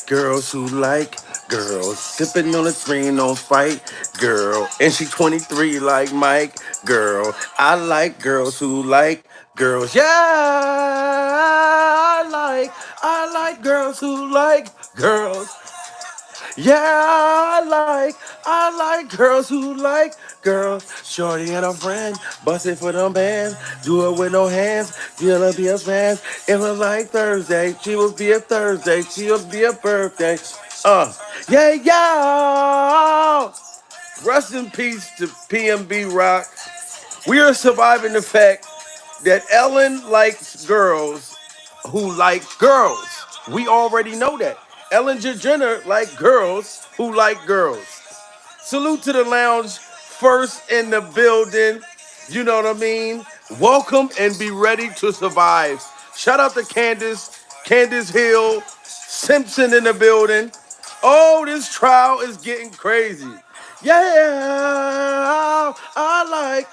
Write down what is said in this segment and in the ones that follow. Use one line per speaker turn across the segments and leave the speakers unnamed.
Girls who like girls. Sipping on a screen, don't fight. Girl. And she 23 like Mike. Girl. I like girls who like girls. Yeah, I like girls who like girls. Yeah, I like girls who like girls. Shorty and a friend, bust it for them bands. Do it with no hands, she'll be a fan. It was like Thursday, she will be a Thursday, she'll be a birthday. Yeah, yeah. Rest in peace to PMB Rock. We are surviving the fact that Ellen likes girls who like girls. We already know that. Ellen DeGeneres like girls who like girls. Salute to the lounge, first in the building. You know what I mean? Welcome and be ready to survive. Shout out to Candace Hill, Simpson in the building. Oh, this trial is getting crazy. Yeah, I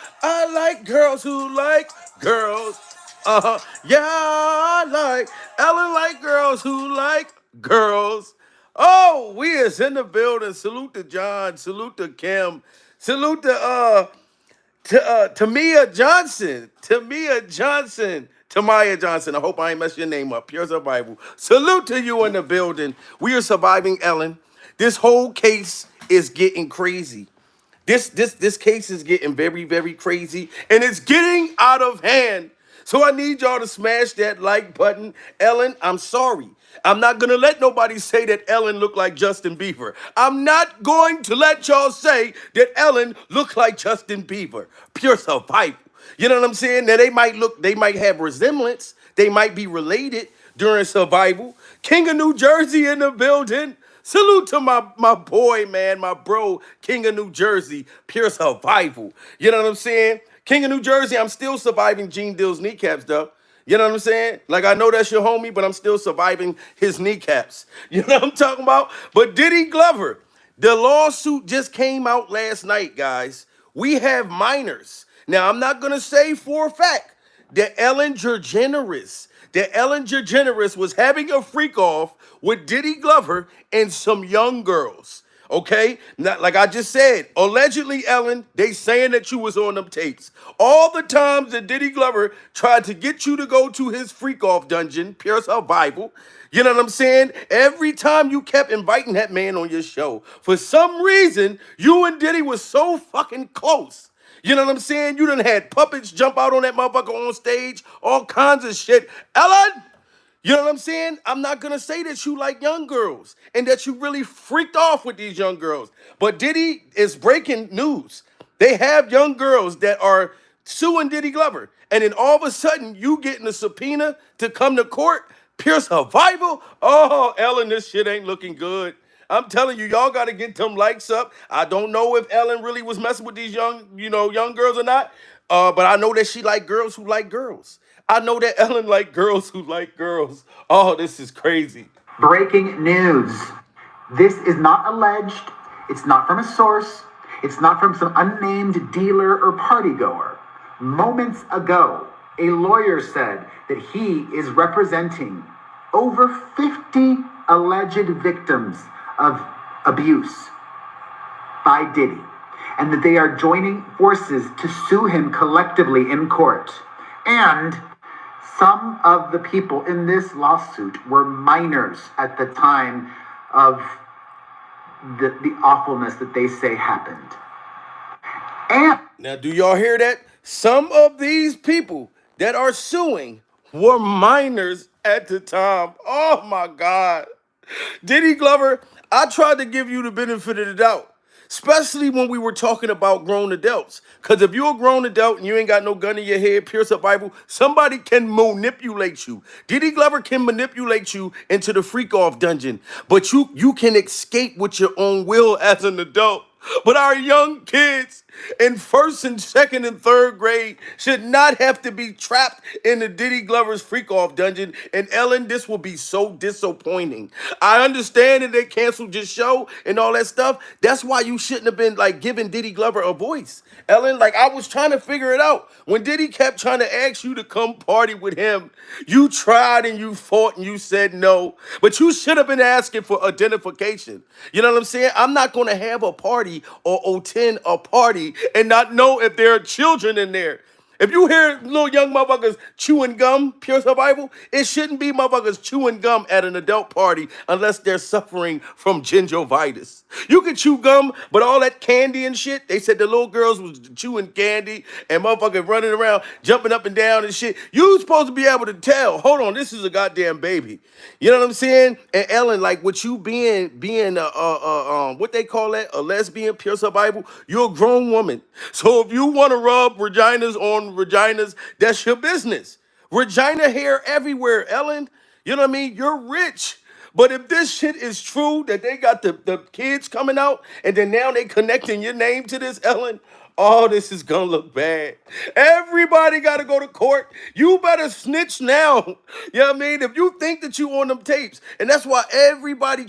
like girls who like girls. Yeah, I like Ellen like girls who like girls. Oh, we is in the building. Salute to John. Salute to Kim. Salute to Tamia Johnson. Tamia Johnson. Tamaya Johnson. I hope I ain't messed your name up. Pure survival. Salute to you in the building. We are surviving Ellen. This whole case is getting crazy. This case is getting very, very crazy, and it's getting out of hand. So I need y'all to smash that like button. Ellen, I'm sorry. I'm not gonna let nobody say that Ellen looked like Justin Bieber. I'm not going to let y'all say that Ellen looked like Justin Bieber. Pure survival. You know what I'm saying? Now they might have resemblance, they might be related during survival. King of New Jersey in the building. Salute to my boy, man, my bro, King of New Jersey, pure survival. You know what I'm saying? King of New Jersey, I'm still surviving Gene Dill's kneecaps, though. You know what I'm saying? Like, I know that's your homie, but I'm still surviving his kneecaps. You know what I'm talking about? But Diddy Glover, the lawsuit just came out last night, guys. We have minors. Now, I'm not going to say for a fact that Ellen DeGeneres was having a freak off with Diddy Glover and some young girls. Okay? Not like I just said, allegedly, Ellen, they saying that you was on them tapes. All the times that Diddy Glover tried to get you to go to his freak off dungeon, pure survival. You know what I'm saying? Every time you kept inviting that man on your show, for some reason, you and Diddy was so fucking close. You know what I'm saying? You done had puppets jump out on that motherfucker on stage, all kinds of shit. Ellen, you know what I'm saying? I'm not gonna say that you like young girls and that you really freaked off with these young girls. But Diddy is breaking news. They have young girls that are suing Diddy Glover. And then all of a sudden, you getting a subpoena to come to court. Pure survival. Oh, Ellen, this shit ain't looking good. I'm telling you, y'all got to get them likes up. I don't know if Ellen really was messing with these young girls or not. But I know that she like girls who like girls. I know that Ellen like girls who like girls. Oh, this is crazy.
Breaking news. This is not alleged. It's not from a source. It's not from some unnamed dealer or partygoer. Moments ago, a lawyer said that he is representing over 50 alleged victims of abuse by Diddy, and that they are joining forces to sue him collectively in court. And some of the people in this lawsuit were minors at the time of the awfulness that they say happened. And
now, do y'all hear that? Some of these people that are suing were minors at the time. Oh my God. Diddy Glover, I tried to give you the benefit of the doubt, especially when we were talking about grown adults. Because if you're a grown adult and you ain't got no gun in your head, pure survival, somebody can manipulate you. Diddy Glover can manipulate you into the freak off dungeon, but you can escape with your own will as an adult. But our young kids in first and second and third grade should not have to be trapped in the Diddy Glover's freak off dungeon. And Ellen, this will be so disappointing. I understand that they canceled your show and all that stuff. That's why you shouldn't have been like giving Diddy Glover a voice. Ellen, like I was trying to figure it out. When Diddy kept trying to ask you to come party with him, you tried and you fought and you said no. But you should have been asking for identification. You know what I'm saying? I'm not going to have a party or attend a party and not know if there are children in there. If you hear little young motherfuckers chewing gum, pure survival, it shouldn't be motherfuckers chewing gum at an adult party unless they're suffering from gingivitis. You can chew gum, but all that candy and shit, they said the little girls was chewing candy and motherfuckers running around, jumping up and down and shit. You supposed to be able to tell, hold on, this is a goddamn baby. You know what I'm saying? And Ellen, like with you being what they call that, a lesbian, pure survival, you're a grown woman. So if you want to rub vaginas on vaginas, that's your business. Regina hair everywhere, Ellen. You know what I mean? You're rich. But if this shit is true, that they got the kids coming out, and then now they connecting your name to this, Ellen, oh, this is gonna look bad. Everybody gotta go to court. You better snitch now. You know what I mean? If you think that you on them tapes, and that's why everybody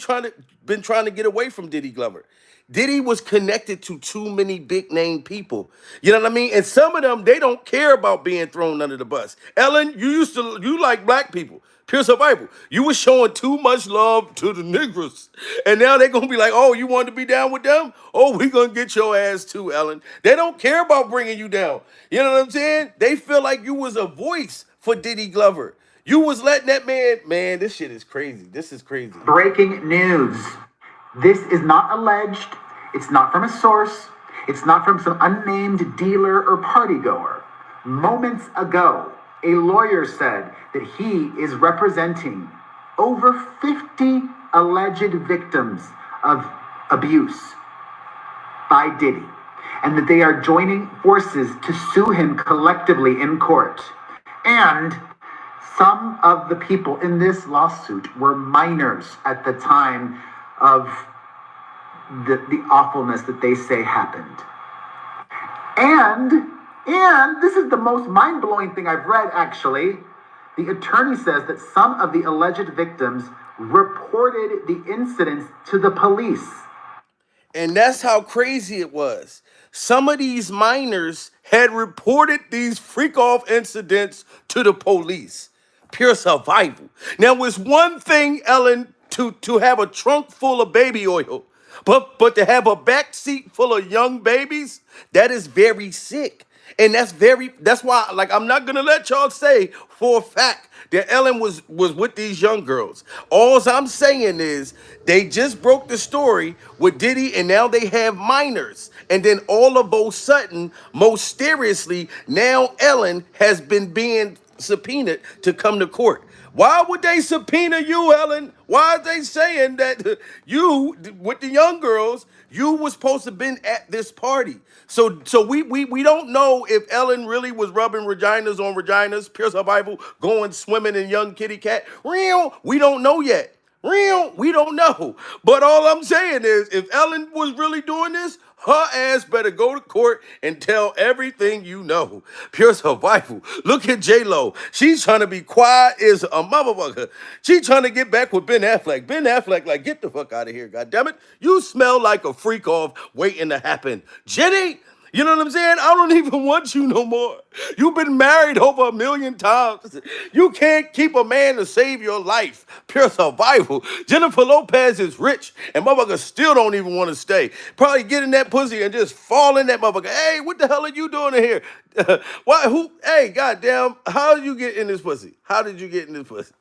been trying to get away from Diddy Glover. Diddy was connected to too many big name people. You know what I mean? And some of them, they don't care about being thrown under the bus. Ellen, you like black people. Pure survival. You was showing too much love to the niggers. And now they're going to be like, oh, you want to be down with them? Oh, we going to get your ass too, Ellen. They don't care about bringing you down. You know what I'm saying? They feel like you was a voice for Diddy Glover. You was letting that man, this shit is crazy. This is crazy.
Breaking news. This is not alleged. It's not from a source. It's not from some unnamed dealer or partygoer. Moments ago, a lawyer said that he is representing over 50 alleged victims of abuse by Diddy, and that they are joining forces to sue him collectively in court. And some of the people in this lawsuit were minors at the time of the awfulness that they say happened. And this is the most mind-blowing thing I've read, actually. The attorney says that some of the alleged victims reported the incidents to the police.
And that's how crazy it was. Some of these minors had reported these freak-off incidents to the police. Pure survival. Now, it's one thing, Ellen, to have a trunk full of baby oil, but to have a back seat full of young babies, that is very sick. And that's why, like, I'm not gonna let y'all say for a fact that Ellen was with these young girls. All I'm saying is they just broke the story with Diddy, and now they have minors. And then all of a sudden, mysteriously, now Ellen has been being subpoenaed to come to court. Why would they subpoena you, Ellen? Why are they saying that you, with the young girls, you was supposed to been at this party? So we don't know if Ellen really was rubbing vaginas on vaginas, pure survival, going swimming in young kitty cat. Real, we don't know yet. Real, we don't know. But all I'm saying is, if Ellen was really doing this, her ass better go to court and tell everything you know. Pure survival. Look at J-Lo. She's trying to be quiet as a motherfucker. She trying to get back with Ben Affleck. Ben Affleck, like, get the fuck out of here, goddammit. You smell like a freak off waiting to happen. Jenny, you know what I'm saying? I don't even want you no more. You've been married over 1 million times. You can't keep a man to save your life. Pure survival. Jennifer Lopez is rich, and motherfuckers still don't even want to stay. Probably get in that pussy and just fall in that motherfucker. Hey, what the hell are you doing in here? Why? Who? Hey, goddamn! How did you get in this pussy? How did you get in this pussy?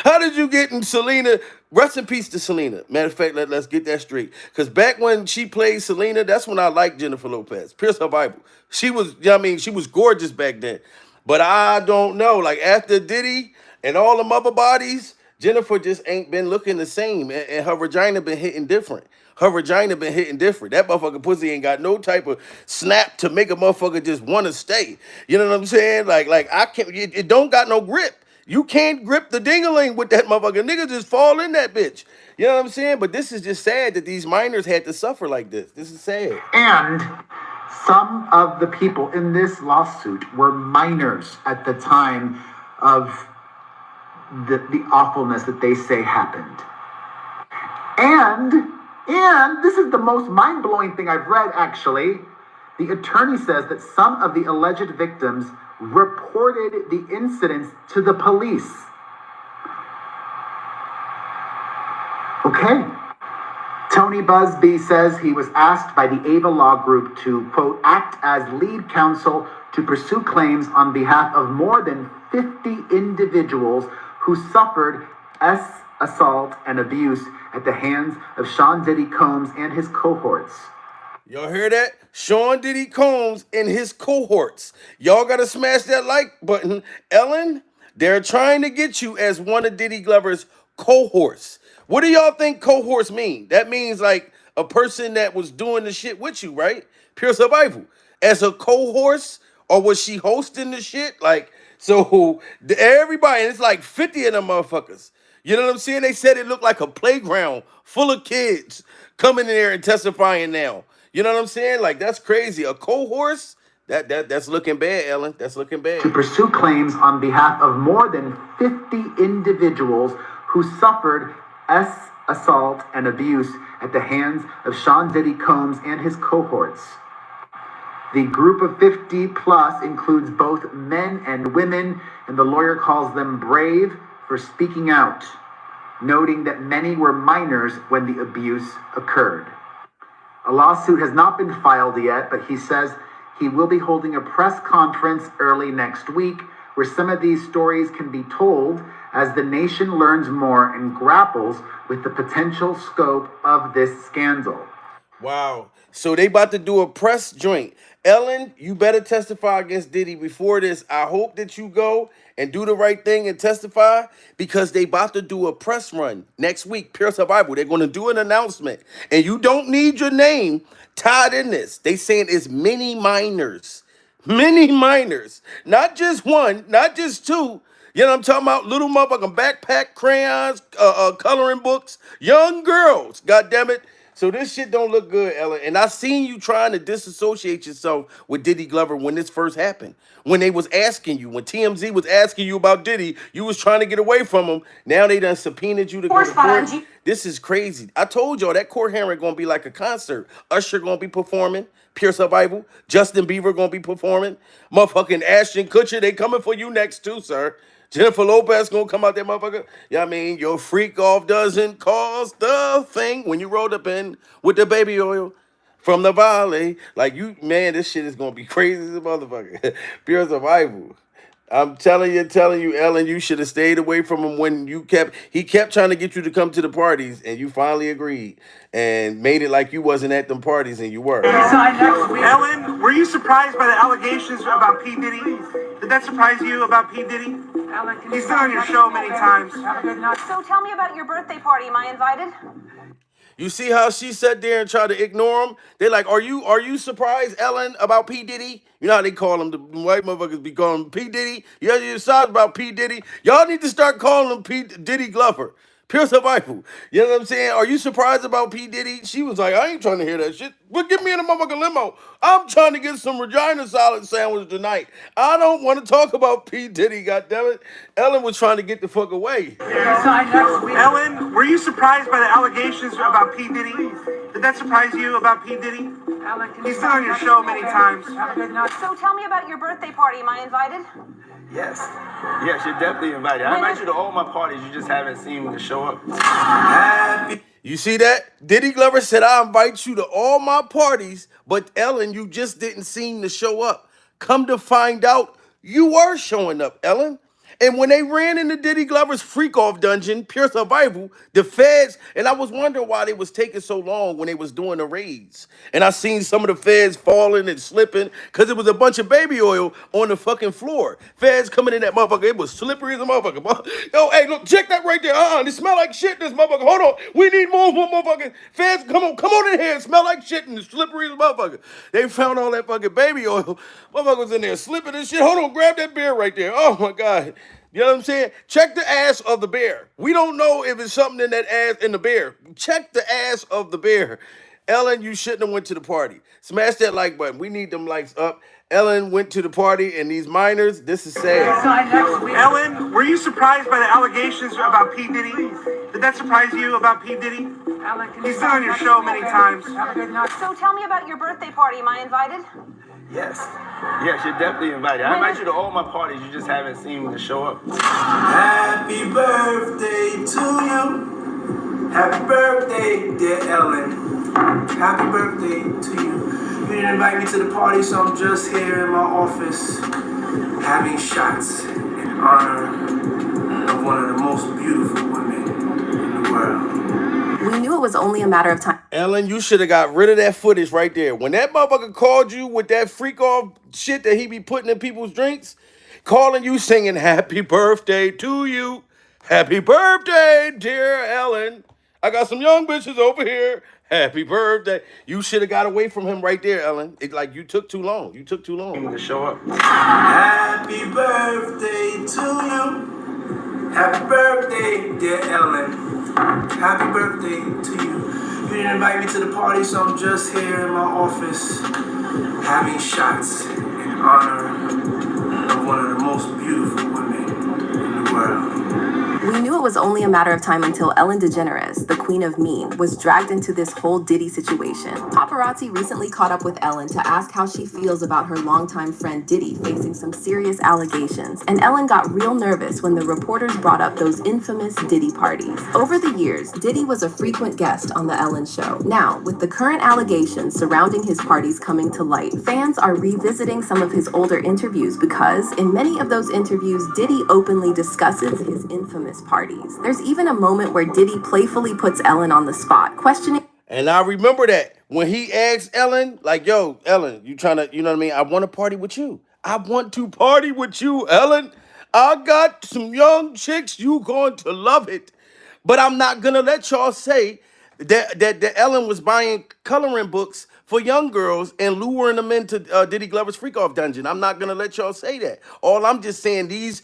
How did you get in Selena? Rest in peace to Selena. Matter of fact, let's get that straight. Because back when she played Selena, that's when I liked Jennifer Lopez. Pure survival. She was, you know what I mean, she was gorgeous back then. But I don't know. Like after Diddy and all them other bodies, Jennifer just ain't been looking the same. And her vagina been hitting different. Her vagina been hitting different. That motherfucking pussy ain't got no type of snap to make a motherfucker just want to stay. You know what I'm saying? Like I can't. It don't got no grip. You can't grip the dingaling with that motherfucker. Niggas just fall in that bitch. You know what I'm saying? But this is just sad that these minors had to suffer like this. This is sad.
And some of the people in this lawsuit were minors at the time of the awfulness that they say happened. And this is the most mind-blowing thing I've read, actually. The attorney says that some of the alleged victims reported the incidents to the police. Okay. Tony Busby says he was asked by the Ava Law Group to, quote, act as lead counsel to pursue claims on behalf of more than 50 individuals who suffered assault and abuse at the hands of Sean Diddy Combs and his cohorts.
Y'all hear that? Sean Diddy Combs and his cohorts. Y'all gotta smash that like button. Ellen, they're trying to get you as one of Diddy Glover's cohorts. What do y'all think cohorts mean? That means like a person that was doing the shit with you, right? Pure survival. As a cohort, or was she hosting the shit? Like, so everybody, and it's like 50 of them motherfuckers. You know what I'm saying? They said it looked like a playground full of kids coming in there and testifying now. You know what I'm saying? Like, that's crazy. A cohort? That's looking bad, Ellen. That's looking bad.
To pursue claims on behalf of more than 50 individuals who suffered assault and abuse at the hands of Sean Diddy Combs and his cohorts. The group of 50 plus includes both men and women, and the lawyer calls them brave for speaking out, noting that many were minors when the abuse occurred. A lawsuit has not been filed yet, but he says he will be holding a press conference early next week where some of these stories can be told as the nation learns more and grapples with the potential scope of this scandal.
Wow. So they about to do a press joint. Ellen, you better testify against Diddy before this. I hope that you go and do the right thing and testify, because they about to do a press run next week, Pure Survival. They're going to do an announcement, and you don't need your name tied in this. They saying it's many minors. Many minors. Not just one, not just two. You know what I'm talking about? Little motherfucking backpack crayons, coloring books, young girls. God damn it. So this shit don't look good, Ellen. And I seen you trying to disassociate yourself with Diddy Glover when this first happened. When they was asking you, when TMZ was asking you about Diddy, you was trying to get away from him. Now they done subpoenaed you to go to court. This is crazy. I told y'all that court hearing gonna be like a concert. Usher gonna be performing. Pure Survival. Justin Bieber gonna be performing. Motherfucking Ashton Kutcher, they coming for you next too, sir. Jennifer Lopez gonna come out there, motherfucker. Yeah, I mean, your freak off doesn't cause the thing when you rolled up in with the baby oil from the valley. Like, you, man, this shit is gonna be crazy as a motherfucker. Pure Survival. I'm telling you, Ellen, you should have stayed away from him when he kept trying to get you to come to the parties, and you finally agreed and made it like you wasn't at them parties, and you were.
Ellen, were you surprised by the allegations about P. Diddy? Did that surprise you about P. Diddy? Ellen, he's been on your show many times.
So tell me about your birthday party. Am I invited?
You see how she sat there and tried to ignore him? They like, are you surprised, Ellen, about P. Diddy? You know how they call him, the white motherfuckers be calling him P. Diddy? You're surprised about P. Diddy? Y'all need to start calling him P. Diddy Glover. Pure Survival. You know what I'm saying? Are you surprised about P. Diddy? She was like, I ain't trying to hear that shit. But get me in a motherfucking limo. I'm trying to get some Regina salad sandwich tonight. I don't want to talk about P. Diddy, goddammit. Ellen was trying to get the fuck away.
Ellen, were you surprised by the allegations about P. Diddy? Did that surprise you about P. Diddy? He's been on your show many times.
So tell me about your birthday party. Am I invited?
Yes, you're definitely invited. I invite you to all my parties. You just haven't seen me to show up.
You see that? Diddy Glover said, I invite you to all my parties, but Ellen, you just didn't seem to show up. Come to find out, you were showing up, Ellen. And when they ran into Diddy Glover's freak-off dungeon, Pure Survival, the feds, and I was wondering why they was taking so long when they was doing the raids. And I seen some of the feds falling and slipping because it was a bunch of baby oil on the fucking floor. Feds coming in that motherfucker, it was slippery as a motherfucker. Yo, hey, look, check that right there. It smell like shit, this motherfucker. Hold on, we need more motherfucking feds. Come on in here. It smell like shit and it's slippery as a motherfucker. They found all that fucking baby oil. Motherfuckers in there slipping and shit. Hold on, grab that beer right there. Oh my God. You know what I'm saying? Check the ass of the bear. We don't know if it's something in that ass in the bear. Check the ass of the bear. Ellen, you shouldn't have went to the party. Smash that like button. We need them likes up. Ellen went to the party, and these minors, this is sad.
Ellen, were you surprised by the allegations about P. Diddy? Did that surprise you about P. Diddy? He's been on your show many times.
So tell me about your birthday party. Am I invited?
Yes. Yes, you're definitely invited. I invite you to all my parties. You just haven't seen me to show up. Happy birthday to you. Happy birthday, dear Ellen. Happy birthday to you. You didn't invite me to the party, so I'm just here in my office having shots in honor of one of the most beautiful women in the world.
We knew it was only a matter of time.
Ellen, you should have got rid of that footage right there. When that motherfucker called you with that freak off shit that he be putting in people's drinks, calling you singing happy birthday to you. Happy birthday, dear Ellen. I got some young bitches over here. Happy birthday. You should have got away from him right there, Ellen. It's like you took too long. You took too long to show up. Happy birthday to you. Happy birthday, dear Ellen. Happy birthday to you. You didn't invite me to the party, so I'm just here in my office having shots in honor of one of the most beautiful women in the world.
We knew it was only a matter of time until Ellen DeGeneres, the queen of mean, was dragged into this whole Diddy situation. Paparazzi recently caught up with Ellen to ask how she feels about her longtime friend Diddy facing some serious allegations, and Ellen got real nervous when the reporters brought up those infamous Diddy parties. Over the years, Diddy was a frequent guest on The Ellen Show. Now, with the current allegations surrounding his parties coming to light, fans are revisiting some of his older interviews because, in many of those interviews, Diddy openly discusses his infamous parties. There's even a moment where Diddy playfully puts Ellen on the spot, questioning.
And I remember that when he asked Ellen, like, yo, Ellen, you trying to, you know what I mean? I want to party with you. I want to party with you, Ellen. I got some young chicks. You going to love it. But I'm not going to let y'all say that Ellen was buying coloring books for young girls and luring them into Diddy Glover's freak off dungeon. I'm not gonna let y'all say that. All I'm just saying, these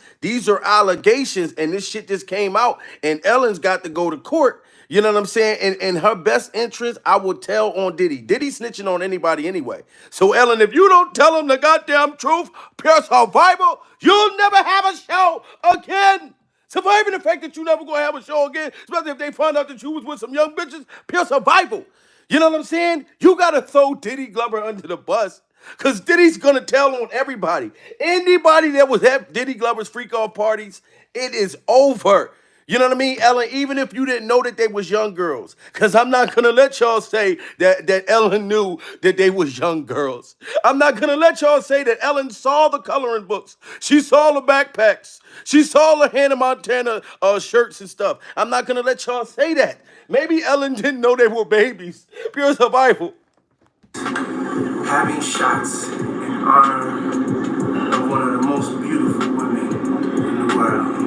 are allegations, and this shit just came out, and Ellen's got to go to court. You know what I'm saying? And in her best interest, I will tell on Diddy. Diddy snitching on anybody anyway. So Ellen, if you don't tell him the goddamn truth, pure survival, you'll never have a show again. Surviving the fact that you never gonna have a show again, especially if they find out that you was with some young bitches, pure survival. You know what I'm saying? You gotta throw Diddy Glover under the bus. Cause Diddy's gonna tell on everybody. Anybody that was at Diddy Glover's freak off parties, it is over. You know what I mean, Ellen? Even if you didn't know that they was young girls. Because I'm not going to let y'all say that Ellen knew that they was young girls. I'm not going to let y'all say that Ellen saw the coloring books. She saw the backpacks. She saw the Hannah Montana shirts and stuff. I'm not going to let y'all say that. Maybe Ellen didn't know they were babies. Pure survival.
Having shots in honor of one of the most beautiful women in the world.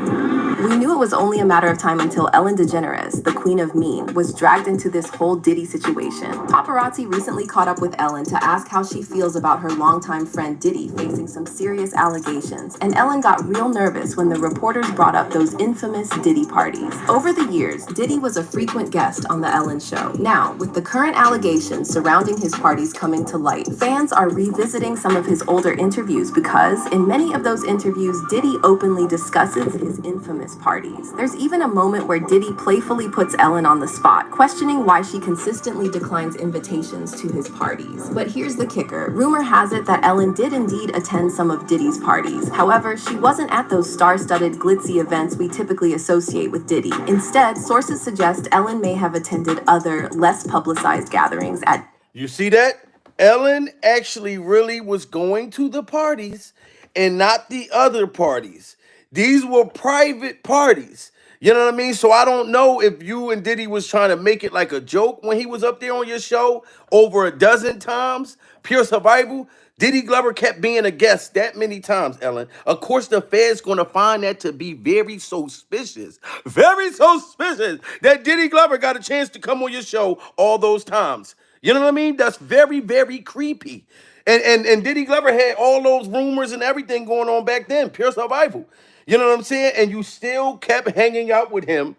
We knew it was only a matter of time until Ellen DeGeneres, the queen of mean, was dragged into this whole Diddy situation. Paparazzi recently caught up with Ellen to ask how she feels about her longtime friend Diddy facing some serious allegations, and Ellen got real nervous when the reporters brought up those infamous Diddy parties. Over the years, Diddy was a frequent guest on The Ellen Show. Now, with the current allegations surrounding his parties coming to light, fans are revisiting some of his older interviews because, in many of those interviews, Diddy openly discusses his infamous parties. There's even a moment where Diddy playfully puts Ellen on the spot, questioning why she consistently declines invitations to his parties. But here's the kicker. Rumor has it that Ellen did indeed attend some of Diddy's parties. However, she wasn't at those star-studded glitzy events we typically associate with Diddy. Instead, sources suggest Ellen may have attended other, less publicized gatherings at...
You see that? Ellen actually really was going to the parties and not the other parties. These were private parties. You know what I mean? So I don't know if you and Diddy was trying to make it like a joke when he was up there on your show over a dozen times. Pure survival. Diddy Glover kept being a guest that many times, Ellen. Of course, the Fed's going to find that to be very suspicious. Very suspicious that Diddy Glover got a chance to come on your show all those times. You know what I mean? That's very, very creepy. And Diddy Glover had all those rumors and everything going on back then. Pure survival. You know what I'm saying? And you still kept hanging out with him.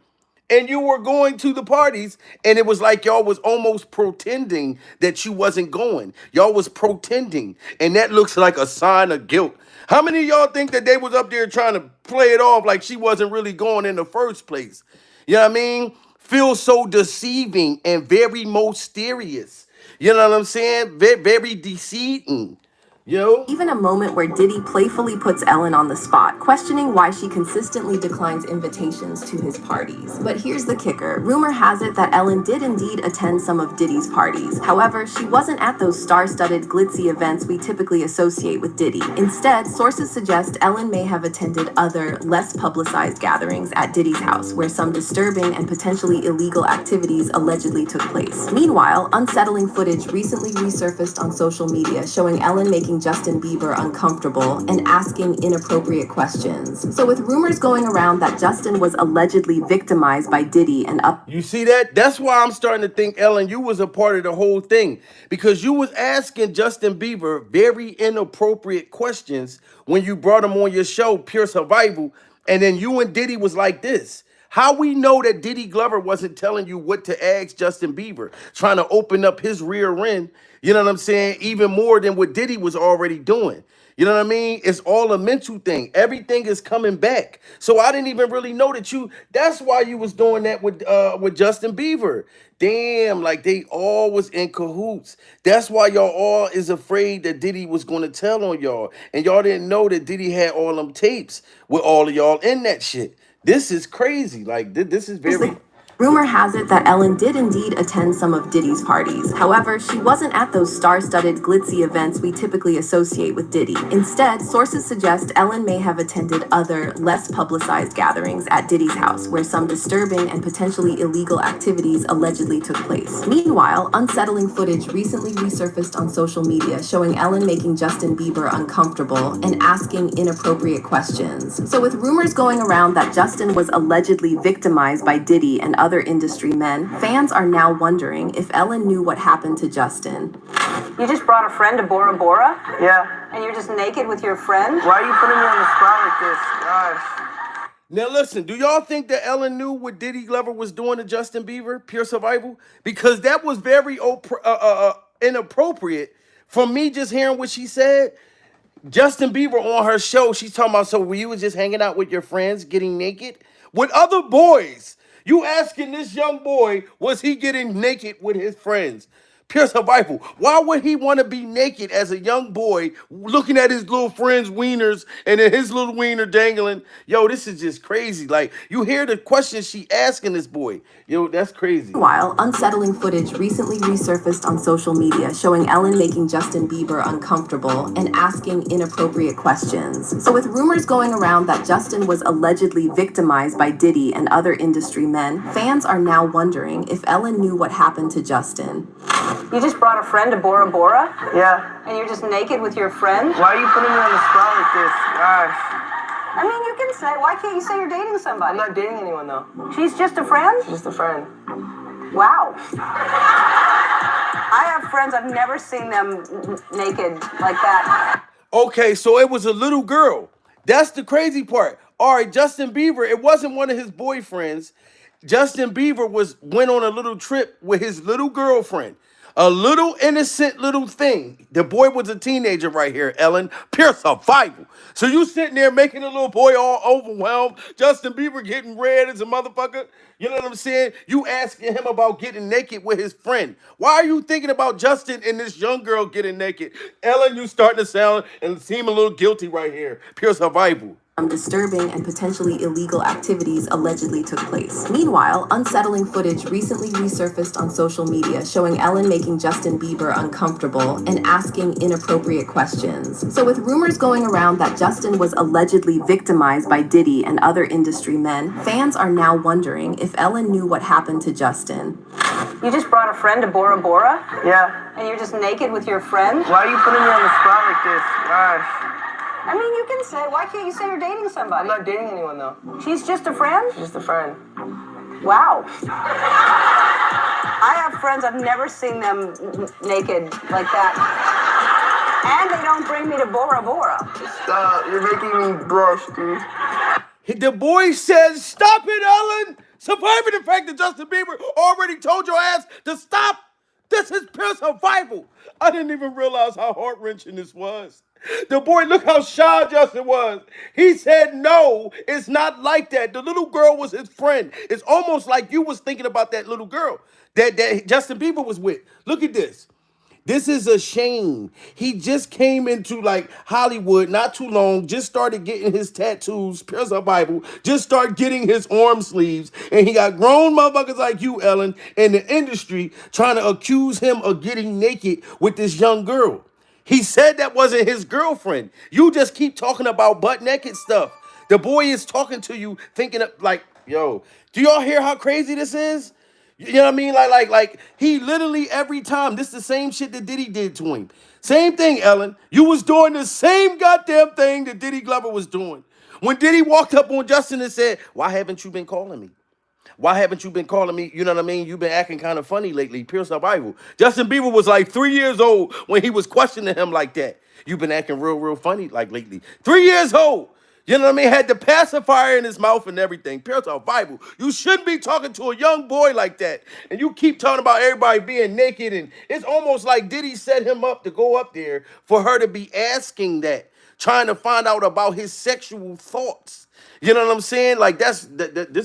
And you were going to the parties, and it was like y'all was almost pretending that you wasn't going. Y'all was pretending, and that looks like a sign of guilt. How many of y'all think that they was up there trying to play it off like she wasn't really going in the first place? You know what I mean? Feels so deceiving and very mysterious. You know what I'm saying? Very, very deceiving. Yo.
Even a moment where Diddy playfully puts Ellen on the spot, questioning why she consistently declines invitations to his parties. But here's the kicker. Rumor has it that Ellen did indeed attend some of Diddy's parties. However, she wasn't at those star-studded, glitzy events we typically associate with Diddy. Instead, sources suggest Ellen may have attended other, less publicized gatherings at Diddy's house, where some disturbing and potentially illegal activities allegedly took place. Meanwhile, unsettling footage recently resurfaced on social media showing Ellen making Justin Bieber uncomfortable and asking inappropriate questions. So with rumors going around that Justin was allegedly victimized by Diddy and
You see that? That's why I'm starting to think, Ellen, you was a part of the whole thing, because you was asking Justin Bieber very inappropriate questions when you brought him on your show, Pure Survival, and then you and Diddy was like this. How we know that Diddy Glover wasn't telling you what to ask Justin Bieber, trying to open up his rear end, you know what I'm saying, even more than what Diddy was already doing. You know what I mean? It's all a mental thing. Everything is coming back. So I didn't even really know that that's why you was doing that with Justin Bieber. Damn, like they all was in cahoots. That's why y'all all is afraid that Diddy was going to tell on y'all. And y'all didn't know that Diddy had all them tapes with all of y'all in that shit. This is crazy. Like, this is very...
Rumor has it that Ellen did indeed attend some of Diddy's parties. However, she wasn't at those star-studded, glitzy events we typically associate with Diddy. Instead, sources suggest Ellen may have attended other, less publicized gatherings at Diddy's house, where some disturbing and potentially illegal activities allegedly took place. Meanwhile, unsettling footage recently resurfaced on social media showing Ellen making Justin Bieber uncomfortable and asking inappropriate questions. So with rumors going around that Justin was allegedly victimized by Diddy and other industry men, fans are now wondering if Ellen knew what happened to Justin.
You just brought a friend to Bora Bora?
Yeah.
And you're just naked with your friend?
Why are you putting me on the spot like this? Gosh.
Now listen, do y'all think that Ellen knew what Diddy Glover was doing to Justin Bieber, Pure Survival? Because that was very inappropriate from me just hearing what she said. Justin Bieber on her show, she's talking about, so you was just hanging out with your friends, getting naked? With other boys. You asking this young boy, was he getting naked with his friends? Pure Survival. Why would he want to be naked as a young boy looking at his little friends' wieners and then his little wiener dangling? Yo, this is just crazy. Like, you hear the questions she asking this boy. Yo, that's crazy.
Meanwhile, unsettling footage recently resurfaced on social media showing Ellen making Justin Bieber uncomfortable and asking inappropriate questions. So with rumors going around that Justin was allegedly victimized by Diddy and other industry men, fans are now wondering if Ellen knew what happened to Justin.
You just brought a friend to Bora Bora?
Yeah.
And you're just naked with your friend?
Why are you putting me on the spot like this? Gosh.
I mean, you can say, why can't you say you're dating somebody?
I'm not dating anyone, though.
She's just a friend?
She's just a friend.
Wow. I have friends, I've never seen them naked like that.
Okay, so it was a little girl. That's the crazy part. All right, Justin Bieber, it wasn't one of his boyfriends. Justin Bieber went on a little trip with his little girlfriend. A little innocent little thing. The boy was a teenager right here, Ellen. Pure Survival. So you sitting there making a little boy all overwhelmed. Justin Bieber getting red as a motherfucker. You know what I'm saying? You asking him about getting naked with his friend. Why are you thinking about Justin and this young girl getting naked? Ellen, you starting to sound and seem a little guilty right here. Pure Survival.
Disturbing and potentially illegal activities allegedly took place. Meanwhile, unsettling footage recently resurfaced on social media showing Ellen making Justin Bieber uncomfortable and asking inappropriate questions. So with rumors going around that Justin was allegedly victimized by Diddy and other industry men, fans are now wondering if Ellen knew what happened to Justin.
You just brought a friend to Bora Bora?
Yeah.
And you're just naked with your friend?
Why are you putting me on the spot like this? Gosh.
I mean, you can say, why can't you say you're dating somebody?
I'm not dating anyone, though.
She's just a friend?
She's just a friend.
Wow. I have friends, I've never seen them naked like that. And they don't bring me to Bora Bora.
Stop, you're making me blush, dude.
The boy says, "Stop it, Ellen." Surviving the fact that Justin Bieber already told your ass to stop. This is pure survival. I didn't even realize how heart-wrenching this was. The boy, look how shy Justin was. He said, no, it's not like that. The little girl was his friend. It's almost like you was thinking about that little girl that Justin Bieber was with. Look at this. This is a shame. He just came into like Hollywood not too long, just started getting his tattoos, pure survival, just started getting his arm sleeves, and he got grown motherfuckers like you, Ellen, in the industry trying to accuse him of getting naked with this young girl. He said that wasn't his girlfriend. You just keep talking about butt naked stuff. The boy is talking to you thinking of, like, yo, do y'all hear how crazy this is? You know what I mean? Like he literally every time, this is the same shit that Diddy did to him. Same thing, Ellen. You was doing the same goddamn thing that Diddy Glover was doing. When Diddy walked up on Justin and said, "Why haven't you been calling me? Why haven't you been calling me? You know what I mean? You've been acting kind of funny lately." Pure survival. Justin Bieber was like 3 years old when he was questioning him like that. You've been acting real funny like lately. 3 years old. You know what I mean? Had the pacifier in his mouth and everything. Pure survival. You shouldn't be talking to a young boy like that. And you keep talking about everybody being naked. And it's almost like Diddy set him up to go up there for her to be asking that, trying to find out about his sexual thoughts. You know what I'm saying? Like, this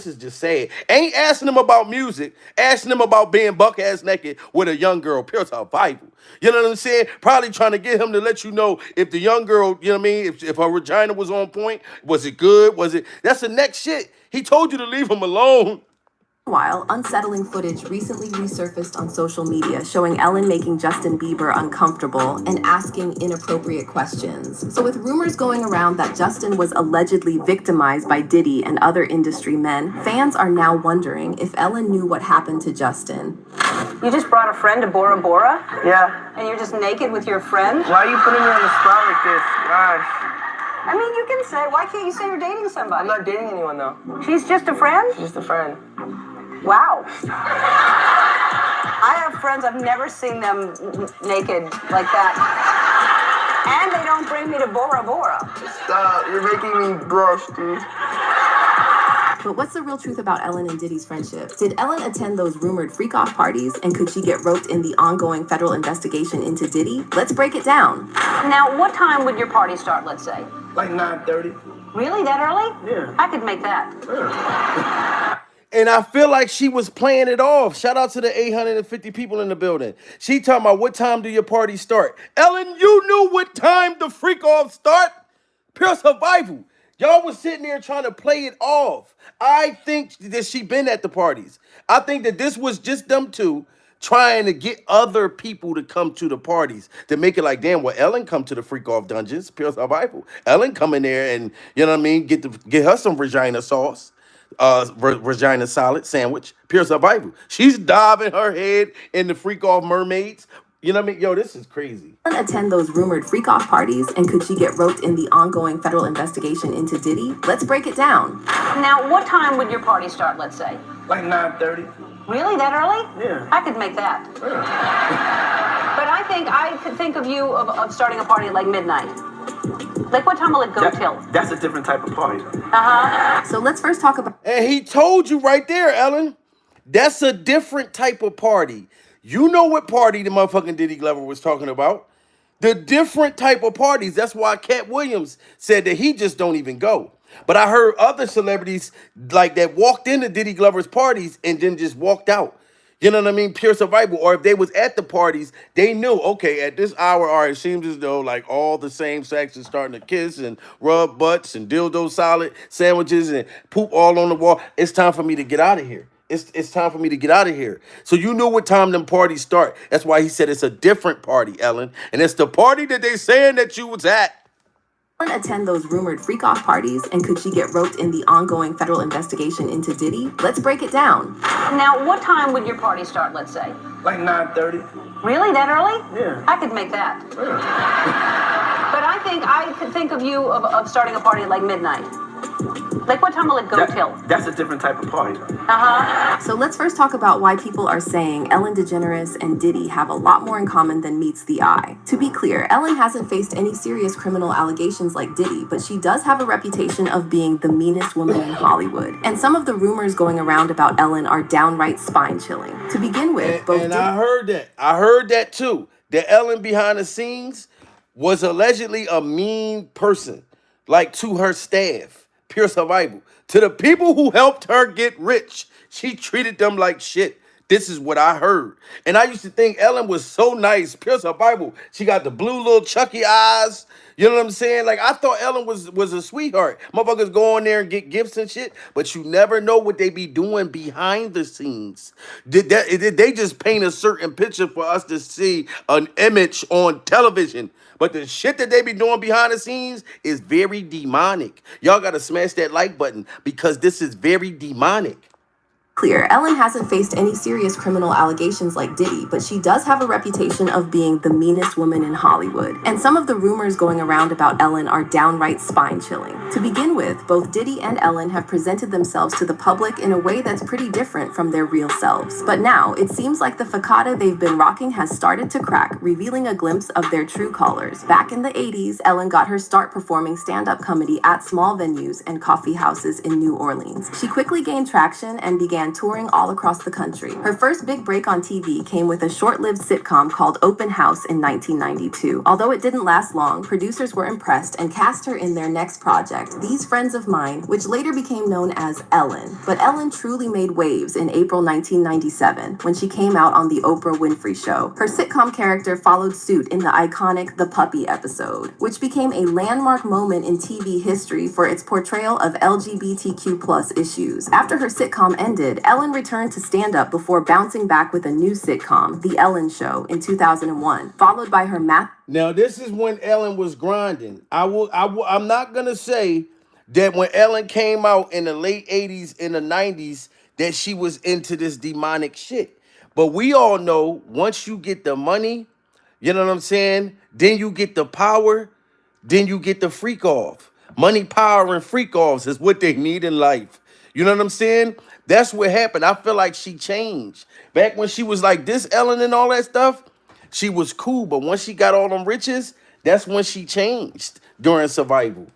is just sad. Ain't asking him about music, asking him about being buck-ass naked with a young girl. Pure survival. You know what I'm saying? Probably trying to get him to let you know if the young girl, you know what I mean, if her vagina was on point, was it good? Was it? That's the next shit. He told you to leave him alone.
Meanwhile, unsettling footage recently resurfaced on social media showing Ellen making Justin Bieber uncomfortable and asking inappropriate questions. So with rumors going around that Justin was allegedly victimized by Diddy and other industry men, fans are now wondering if Ellen knew what happened to Justin.
You just brought a friend to Bora Bora?
Yeah.
And you're just naked with your friend?
Why are you putting me on the spot like this? Gosh.
I mean, you can say, why can't you say you're dating somebody?
I'm not dating anyone, though.
She's just a friend?
Just a friend.
Wow. I have friends, I've never seen them naked like that. And they don't bring me to Bora Bora.
Stop, you're making me blush, dude.
But what's the real truth about Ellen and Diddy's friendship? Did Ellen attend those rumored freak-off parties, and could she get roped in the ongoing federal investigation into Diddy? Let's break it down.
Now, what time would your party start, let's say?
Like 9:30.
Really, that early?
Yeah.
I could make that.
Yeah.
And I feel like she was playing it off. Shout out to the 850 people in the building. She talking about, what time do your party start? Ellen, you knew what time the freak off start. Pure survival. Y'all was sitting there trying to play it off. I think that she been at the parties. I think that this was just them two trying to get other people to come to the parties to make it like, damn, well, Ellen come to the freak off dungeons. Pure survival. Ellen come in there and, you know what I mean, get her some vagina sauce. Vagina salad sandwich, pure survival. She's diving her head in the freak off mermaids. You know what I mean? Yo, this is crazy.
Attend those rumored freak-off parties, and could she get roped in the ongoing federal investigation into Diddy? Let's break it down.
Now, what time would your party start, let's say?
Like 9:30.
Really, that early?
Yeah.
I could make that.
Yeah.
But I could think of you of starting a party at like midnight. Like, what time will it go till?
That's a different type of party.
So let's first talk about...
And he told you right there, Ellen. That's a different type of party. You know what party the motherfucking Diddy Glover was talking about. The different type of parties. That's why Cat Williams said that he just don't even go. But I heard other celebrities like that walked into Diddy Glover's parties and then just walked out. You know what I mean? Pure survival. Or if they was at the parties, they knew, okay, at this hour, all right, it seems as though like all the same sex is starting to kiss and rub butts and dildo salad sandwiches and poop all on the wall. It's time for me to get out of here. It's time for me to get out of here. So you know what time them parties start. That's why he said it's a different party, Ellen. And it's the party that they saying that you was at.
Attend those rumored freak-off parties, and could she get roped in the ongoing federal investigation into Diddy? Let's break it down.
Now, what time would your party start, let's say?
Like 9:30.
Really, that early?
Yeah.
I could make that.
Yeah.
But I could think of you of starting a party at like midnight. Like, what time will it go till?
That's a different type of party.
So let's first talk about why people are saying Ellen DeGeneres and Diddy have a lot more in common than meets the eye. To be clear, Ellen hasn't faced any serious criminal allegations like Diddy, but she does have a reputation of being the meanest woman in Hollywood. And some of the rumors going around about Ellen are downright spine-chilling. To begin with,
I heard that. I heard that too. That Ellen behind the scenes was allegedly a mean person, like to her staff. Pure survival. To the people who helped her get rich, she treated them like shit. This is what I heard. And I used to think Ellen was so nice. Pure survival. She got the blue little Chucky eyes. You know what I'm saying? Like, I thought Ellen was a sweetheart. Motherfuckers go on there and get gifts and shit, but you never know what they be doing behind the scenes. Did they just paint a certain picture for us to see an image on television? But the shit that they be doing behind the scenes is very demonic. Y'all got to smash that like button because this is very demonic.
Clear, Ellen hasn't faced any serious criminal allegations like Diddy, but she does have a reputation of being the meanest woman in Hollywood. And some of the rumors going around about Ellen are downright spine-chilling. To begin with, both Diddy and Ellen have presented themselves to the public in a way that's pretty different from their real selves. But now, it seems like the facade they've been rocking has started to crack, revealing a glimpse of their true colors. Back in the 80s, Ellen got her start performing stand-up comedy at small venues and coffee houses in New Orleans. She quickly gained traction and began touring all across the country. Her first big break on TV came with a short-lived sitcom called Open House in 1992. Although it didn't last long, producers were impressed and cast her in their next project, These Friends of Mine, which later became known as Ellen. But Ellen truly made waves in April 1997 when she came out on The Oprah Winfrey Show. Her sitcom character followed suit in the iconic The Puppy episode, which became a landmark moment in TV history for its portrayal of LGBTQ+ issues. After her sitcom ended, Ellen returned to stand-up before bouncing back with a new sitcom, The Ellen Show, in 2001, followed by her math.
Now, this is when Ellen was grinding. I'm not going to say that when Ellen came out in the late 80s, in the 90s, that she was into this demonic shit. But we all know once you get the money, you know what I'm saying? Then you get the power, then you get the freak off. Money, power, and freak offs is what they need in life. You know what I'm saying? That's what happened. I feel like she changed. Back when she was like this, Ellen and all that stuff, she was cool. But once she got all them riches, that's when she changed during survival.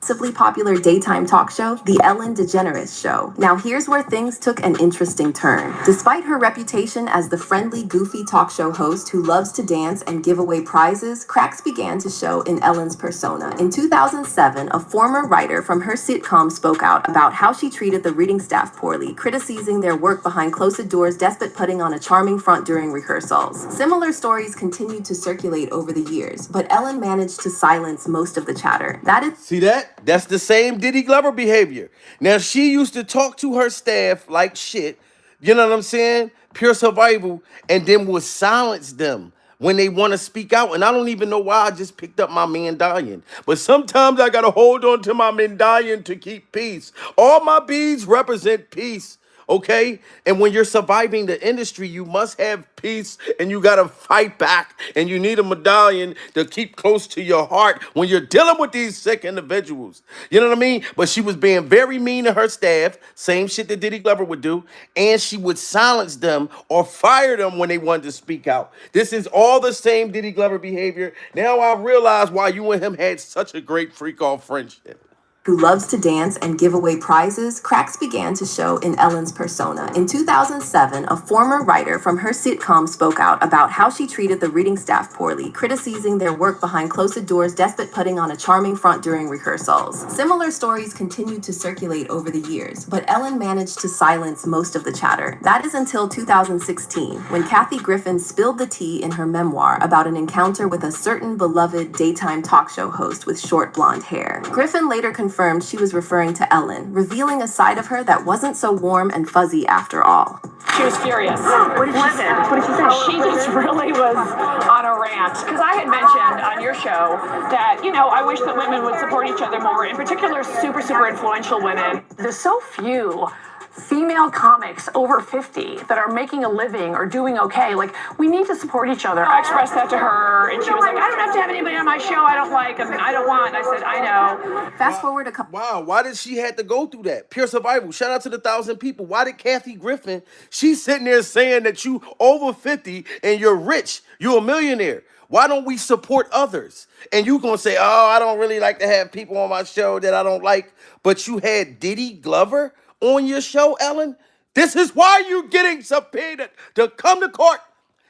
Massively popular daytime talk show, The Ellen DeGeneres Show. Now here's where things took an interesting turn. Despite her reputation as the friendly, goofy talk show host who loves to dance and give away prizes, cracks began to show in Ellen's persona. In 2007, a former writer from her sitcom spoke out about how she treated the reading staff poorly, criticizing their work behind closed doors despite putting on a charming front during rehearsals. Similar stories continued to circulate over the years, but Ellen managed to silence most of the chatter.
See that? That's the same Diddy Glover behavior. Now, she used to talk to her staff like shit, you know what I'm saying? Pure survival, and then would silence them when they want to speak out. And I don't even know why I just picked up my medallion. But sometimes I got to hold on to my medallion to keep peace. All my beads represent peace. Okay? And when you're surviving the industry, you must have peace and you got to fight back. And you need a medallion to keep close to your heart when you're dealing with these sick individuals. You know what I mean? But she was being very mean to her staff. Same shit that Diddy Glover would do. And she would silence them or fire them when they wanted to speak out. This is all the same Diddy Glover behavior. Now I realize why you and him had such a great freak-off friendship.
Who loves to dance and give away prizes, cracks began to show in Ellen's persona. In 2007, a former writer from her sitcom spoke out about how she treated the reading staff poorly, criticizing their work behind closed doors despite putting on a charming front during rehearsals. Similar stories continued to circulate over the years, but Ellen managed to silence most of the chatter. That is until 2016, when Kathy Griffin spilled the tea in her memoir about an encounter with a certain beloved daytime talk show host with short blonde hair. Griffin later confirmed she was referring to Ellen, revealing a side of her that wasn't so warm and fuzzy after all.
She was furious. What did she say? What did she say? She just really was on a rant. Because I had mentioned on your show that, you know, I wish that women would support each other more, in particular super influential women. There's so few female comics over 50 that are making a living or doing okay. Like, we need to support each other. I expressed that to her, and she was like, I don't have to have anybody on my show I don't like, and I don't want. And I said, I know.
Fast forward a couple.
Wow, why did she have to go through that? Pure survival. Shout out to the 1,000 people. Why did Kathy Griffin, she's sitting there saying that you over 50 and you're rich, you're a millionaire. Why don't we support others? And you gonna say, oh, I don't really like to have people on my show that I don't like, but you had Diddy Glover on your show, Ellen? This is why you getting subpoenaed to come to court.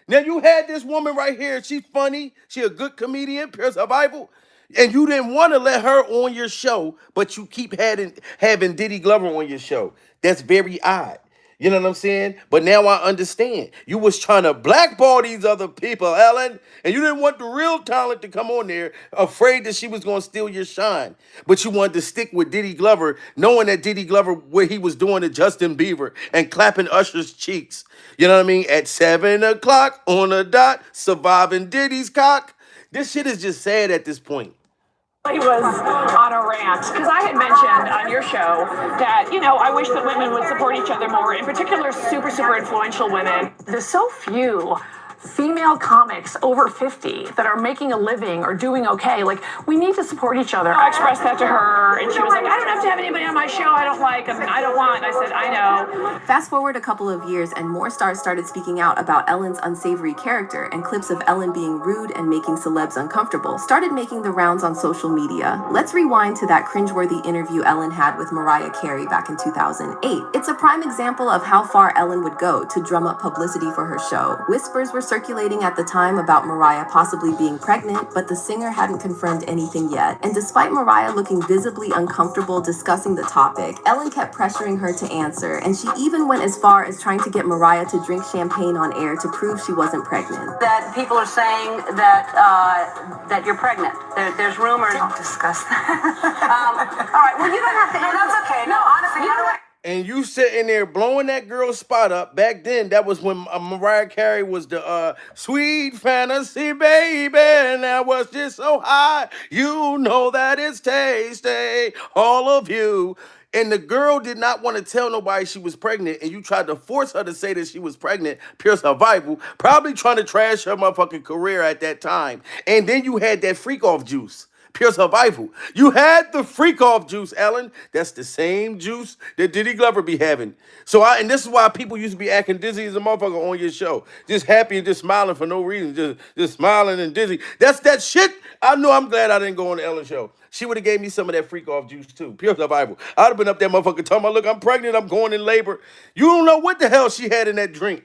Now you had this woman right here. She's funny. She a good comedian, pure survival. And you didn't want to let her on your show, but you keep having Diddy Glover on your show. That's very odd. You know what I'm saying? But now I understand. You was trying to blackball these other people, Ellen, and you didn't want the real talent to come on there, afraid that she was going to steal your shine. But you wanted to stick with Diddy Glover, knowing that Diddy Glover, what he was doing to Justin Bieber and clapping Usher's cheeks. You know what I mean? At 7 o'clock on the dot, surviving Diddy's cock. This shit is just sad at this point.
He was on a rant because I had mentioned on your show that, you know, I wish that women would support each other more, in particular super influential women. There's so few female comics over 50 that are making a living or doing okay. Like, we need to support each other. I expressed that to her, and she was like, I don't have to have anybody on my show I don't like, and I don't want. And I said, I know.
Fast forward a couple of years, and more stars started speaking out about Ellen's unsavory character, and clips of Ellen being rude and making celebs uncomfortable started making the rounds on social media. Let's rewind to that cringeworthy interview Ellen had with Mariah Carey back in 2008. It's a prime example of how far Ellen would go to drum up publicity for her show. Whispers were circulating at the time about Mariah possibly being pregnant, but the singer hadn't confirmed anything yet. And despite Mariah looking visibly uncomfortable discussing the topic, Ellen kept pressuring her to answer, and she even went as far as trying to get Mariah to drink champagne on air to prove she wasn't pregnant.
That people are saying that that you're pregnant. There's rumors. Don't discuss that. All right. Well, you don't have to. No, that's okay. No, honestly, you know what?
And you sitting there blowing that girl's spot up. Back then, that was when Mariah Carey was the sweet fantasy baby. And that was just so high. You know that it's tasty, all of you. And the girl did not want to tell nobody she was pregnant. And you tried to force her to say that she was pregnant. Pure survival. Probably trying to trash her motherfucking career at that time. And then you had that freak off juice. Pure survival. You had the freak off juice, Ellen. That's the same juice that Diddy Glover be having. And this is why people used to be acting dizzy as a motherfucker on your show. Just happy and just smiling for no reason. Just smiling and dizzy. That's that shit. I'm glad I didn't go on the Ellen show. She would have gave me some of that freak off juice too. Pure survival. I'd have been up there motherfucker talking about, look, I'm pregnant, I'm going in labor. You don't know what the hell she had in that drink.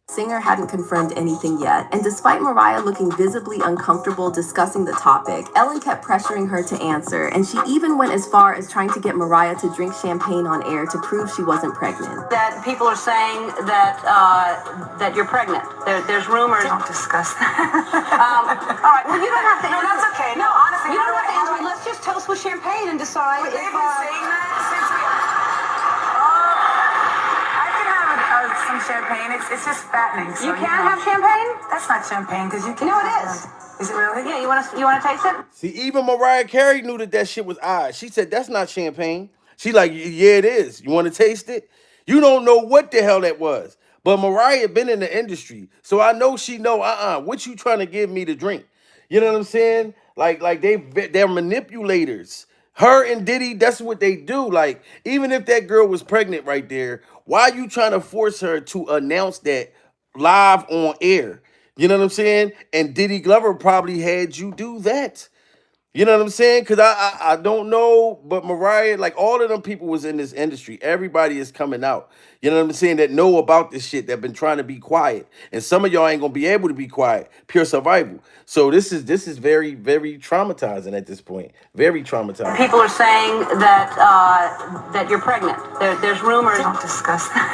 Singer hadn't confirmed anything yet, and despite Mariah looking visibly uncomfortable discussing the topic, Ellen kept pressuring her to answer, and she even went as far as trying to get Mariah to drink champagne on air to prove she wasn't pregnant.
That people are saying that that you're pregnant. There's rumors. Don't discuss that. All right. Well, you don't have to. No, that's okay. No, honestly, you don't have to answer me. Let's just toast with champagne and decide. They've been saying that since we.
Some champagne. It's just fattening. So,
you can't have champagne?
That's not champagne because you can't.
No, it is.
Is it really?
Yeah. You want to taste it?
See, even Mariah Carey knew that shit was odd. She said, that's not champagne. She like, yeah, it is. You want to taste it? You don't know what the hell that was. But Mariah been in the industry. So I know she know, what you trying to give me to drink? You know what I'm saying? Like they're manipulators. Her and Diddy, that's what they do. Like, even if that girl was pregnant right there, why are you trying to force her to announce that live on air? You know what I'm saying? And Diddy Glover probably had you do that. You know what I'm saying? Because I don't know, but Mariah, like all of them people was in this industry. Everybody is coming out. You know what I'm saying? That know about this shit, that been trying to be quiet. And some of y'all ain't going to be able to be quiet. Pure survival. So this is very, very traumatizing at this point. Very traumatizing.
People are saying that that you're pregnant. There's rumors.
Don't discuss that.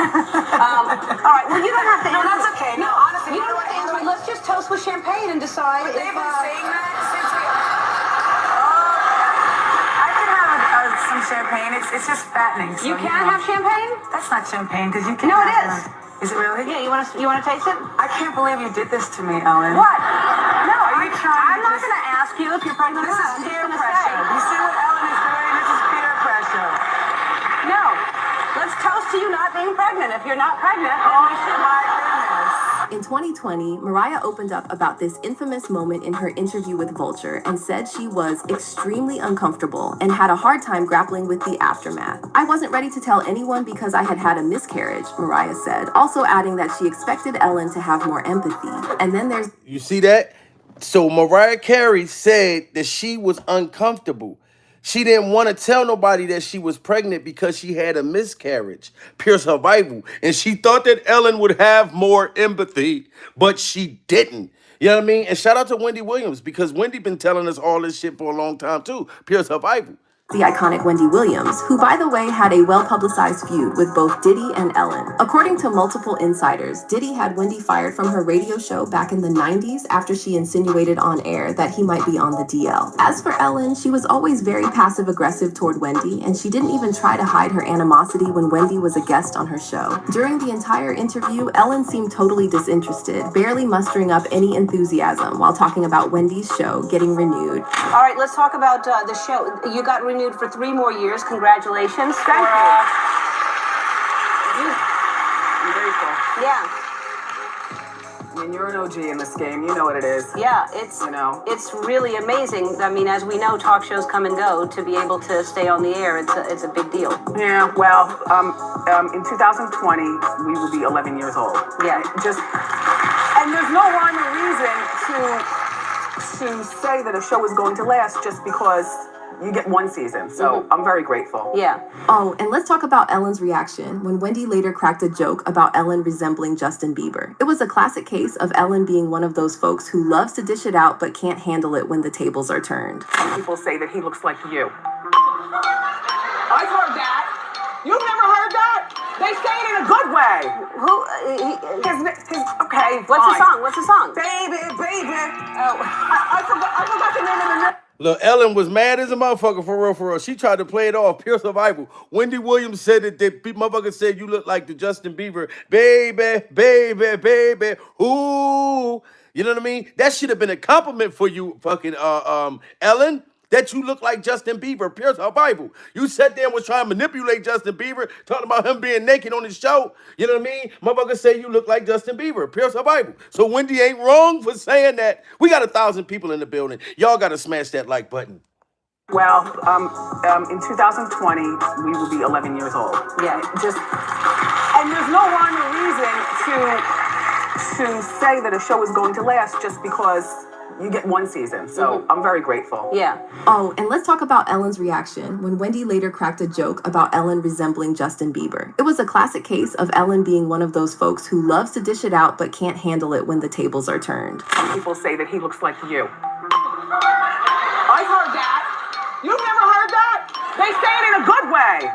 All right. Well, you don't have to.
No, that's okay. No, honestly,
you don't have to answer me. Let's just toast with champagne and decide.
They've been saying that since we. Some champagne. It's just fattening. So,
you can't have champagne?
That's not champagne because you can't.
No, it is.
Is it really?
Yeah. You want to taste it?
I can't believe you did this to me, Ellen.
What? No.
Are you trying?
I'm not going to ask you if you're pregnant.
This is peer pressure. You see what Ellen is doing? This is peer pressure.
No. Let's toast to to you not being pregnant. If you're not pregnant,
Oh, my goodness.
In 2020, Mariah opened up about this infamous moment in her interview with Vulture and said she was extremely uncomfortable and had a hard time grappling with the aftermath. I wasn't ready to tell anyone because I had had a miscarriage, Mariah said, also adding that she expected Ellen to have more empathy. And then there's...
You see that? So Mariah Carey said that she was uncomfortable. She didn't want to tell nobody that she was pregnant because she had a miscarriage, pure survival. And she thought that Ellen would have more empathy, but she didn't. You know what I mean? And shout out to Wendy Williams, because Wendy been telling us all this shit for a long time too, pure survival.
The iconic Wendy Williams, who, by the way, had a well-publicized feud with both Diddy and Ellen. According to multiple insiders, Diddy had Wendy fired from her radio show back in the 90s after she insinuated on air that he might be on the DL. As for Ellen, she was always very passive-aggressive toward Wendy, and she didn't even try to hide her animosity when Wendy was a guest on her show. During the entire interview, Ellen seemed totally disinterested, barely mustering up any enthusiasm while talking about Wendy's show getting renewed.
all right, let's talk about the show. You got renewed for 3 more years. Congratulations.
Thank you. I'm grateful.
Yeah,
I mean, you're an OG in this game. You know what it is.
yeah, it's
You know.
it's really amazing. I mean, as we know, talk shows come and go. To be able to stay on the air, it's a big deal.
Yeah, well, in 2020, we will be 11 years old.
Yeah.
And there's no rhyme or reason to say that a show is going to last just because you get one season. So I'm very grateful.
Yeah.
Oh, and let's talk about Ellen's reaction when Wendy later cracked a joke about Ellen resembling Justin Bieber. It was a classic case of Ellen being one of those folks who loves to dish it out but can't handle it when the tables are turned.
Some people say that he looks like you. I've heard that. You've never heard that? They say it in a good way. Okay,
What's the
fine.
song? What's the song?
Baby, baby.
Oh.
I forgot the name of the...
Look, Ellen was mad as a motherfucker, for real, for real. She tried to play it off, pure survival. Wendy Williams said that motherfucker said you look like the Justin Bieber. Baby, baby, baby, ooh. You know what I mean? That should have been a compliment for you, fucking Ellen, that you look like Justin Bieber, pure survival. You sat there and was trying to manipulate Justin Bieber, talking about him being naked on his show. You know what I mean? Motherfucker say you look like Justin Bieber, pure survival. So Wendy ain't wrong for saying that. We got 1,000 people in the building. Y'all got to smash that like button.
Well, in 2020, we will be 11 years old.
Yeah.
And there's no rhyme or reason to say that a show is going to last just because you get one season. So I'm very grateful.
Yeah.
Oh, and let's talk about Ellen's reaction when Wendy later cracked a joke about Ellen resembling Justin Bieber. It was a classic case of Ellen being one of those folks who loves to dish it out but can't handle it when the tables are turned.
Some people say that he looks like you. I've heard that. You've never heard that? They say it in a good way.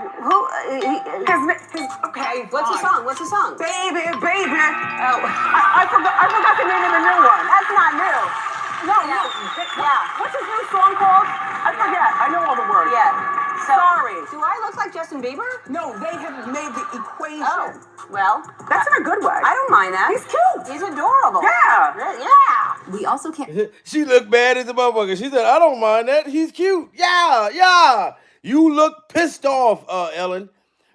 Okay,
What's the song? What's the song?
Baby, baby.
Oh.
I forgot the name of the new one.
That's not new.
No.
Yeah.
What's his new song called? I forget. I know all the words.
Yeah. So,
Sorry.
do I look like Justin Bieber?
No, they have made the equation.
Oh. Well.
That's in a good way.
I don't mind that.
He's cute.
He's adorable.
Yeah.
Yeah.
We also can't...
She looked bad as a motherfucker. She said, I don't mind that. He's cute. Yeah. You look pissed off, Ellen,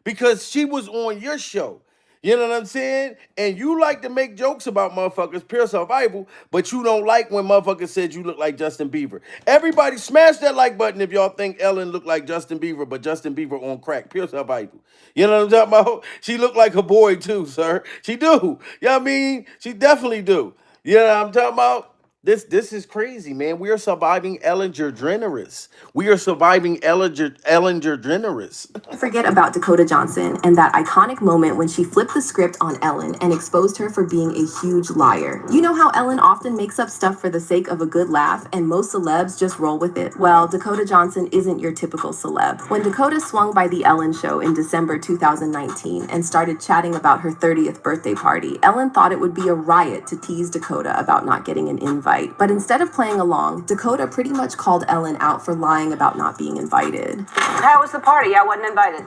because she was on your show. You know what I'm saying? And you like to make jokes about motherfuckers, pure survival, but you don't like when motherfuckers said you look like Justin Bieber. Everybody smash that like button if y'all think Ellen looked like Justin Bieber, but Justin Bieber on crack, pure survival. You know what I'm talking about? She looked like her boy too, sir. She do. You know what I mean? She definitely do. You know what I'm talking about? This is crazy, man. We are surviving Ellen DeGeneres. We are surviving Ellen DeGeneres.
Forget about Dakota Johnson and that iconic moment when she flipped the script on Ellen and exposed her for being a huge liar. You know how Ellen often makes up stuff for the sake of a good laugh and most celebs just roll with it? Well, Dakota Johnson isn't your typical celeb. When Dakota swung by The Ellen Show in December 2019 and started chatting about her 30th birthday party, Ellen thought it would be a riot to tease Dakota about not getting an invite. But instead of playing along, Dakota pretty much called Ellen out for lying about not being invited.
How was the party? I wasn't invited.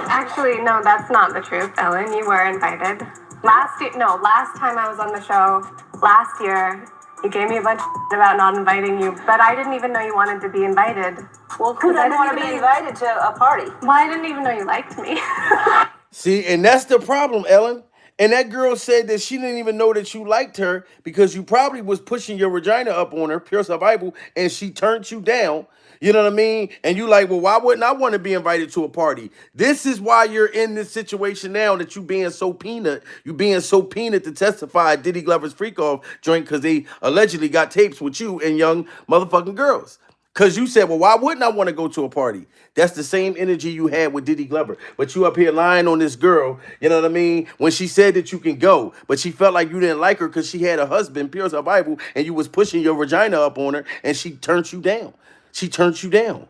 Actually, no, that's not the truth, Ellen. You were invited. Last time I was on the show, last year, you gave me a bunch of about not inviting you, but I didn't even know you wanted to be invited.
Well, who doesn't want to be invited to a party?
Well, I didn't even know you liked me.
See, and that's the problem, Ellen. And that girl said that she didn't even know that you liked her because you probably was pushing your vagina up on her, pure survival, and she turned you down. You know what I mean? And you like, well, why wouldn't I want to be invited to a party? This is why you're in this situation now that you being so peanut. You being so peanut to testify at Diddy Glover's freak off joint because they allegedly got tapes with you and young motherfucking girls. Because you said, well, why wouldn't I want to go to a party? That's the same energy you had with Diddy Glover. But you up here lying on this girl, you know what I mean? When she said that you can go, but she felt like you didn't like her because she had a husband, pure survival, and you was pushing your vagina up on her, and she turned you down. She turned you down.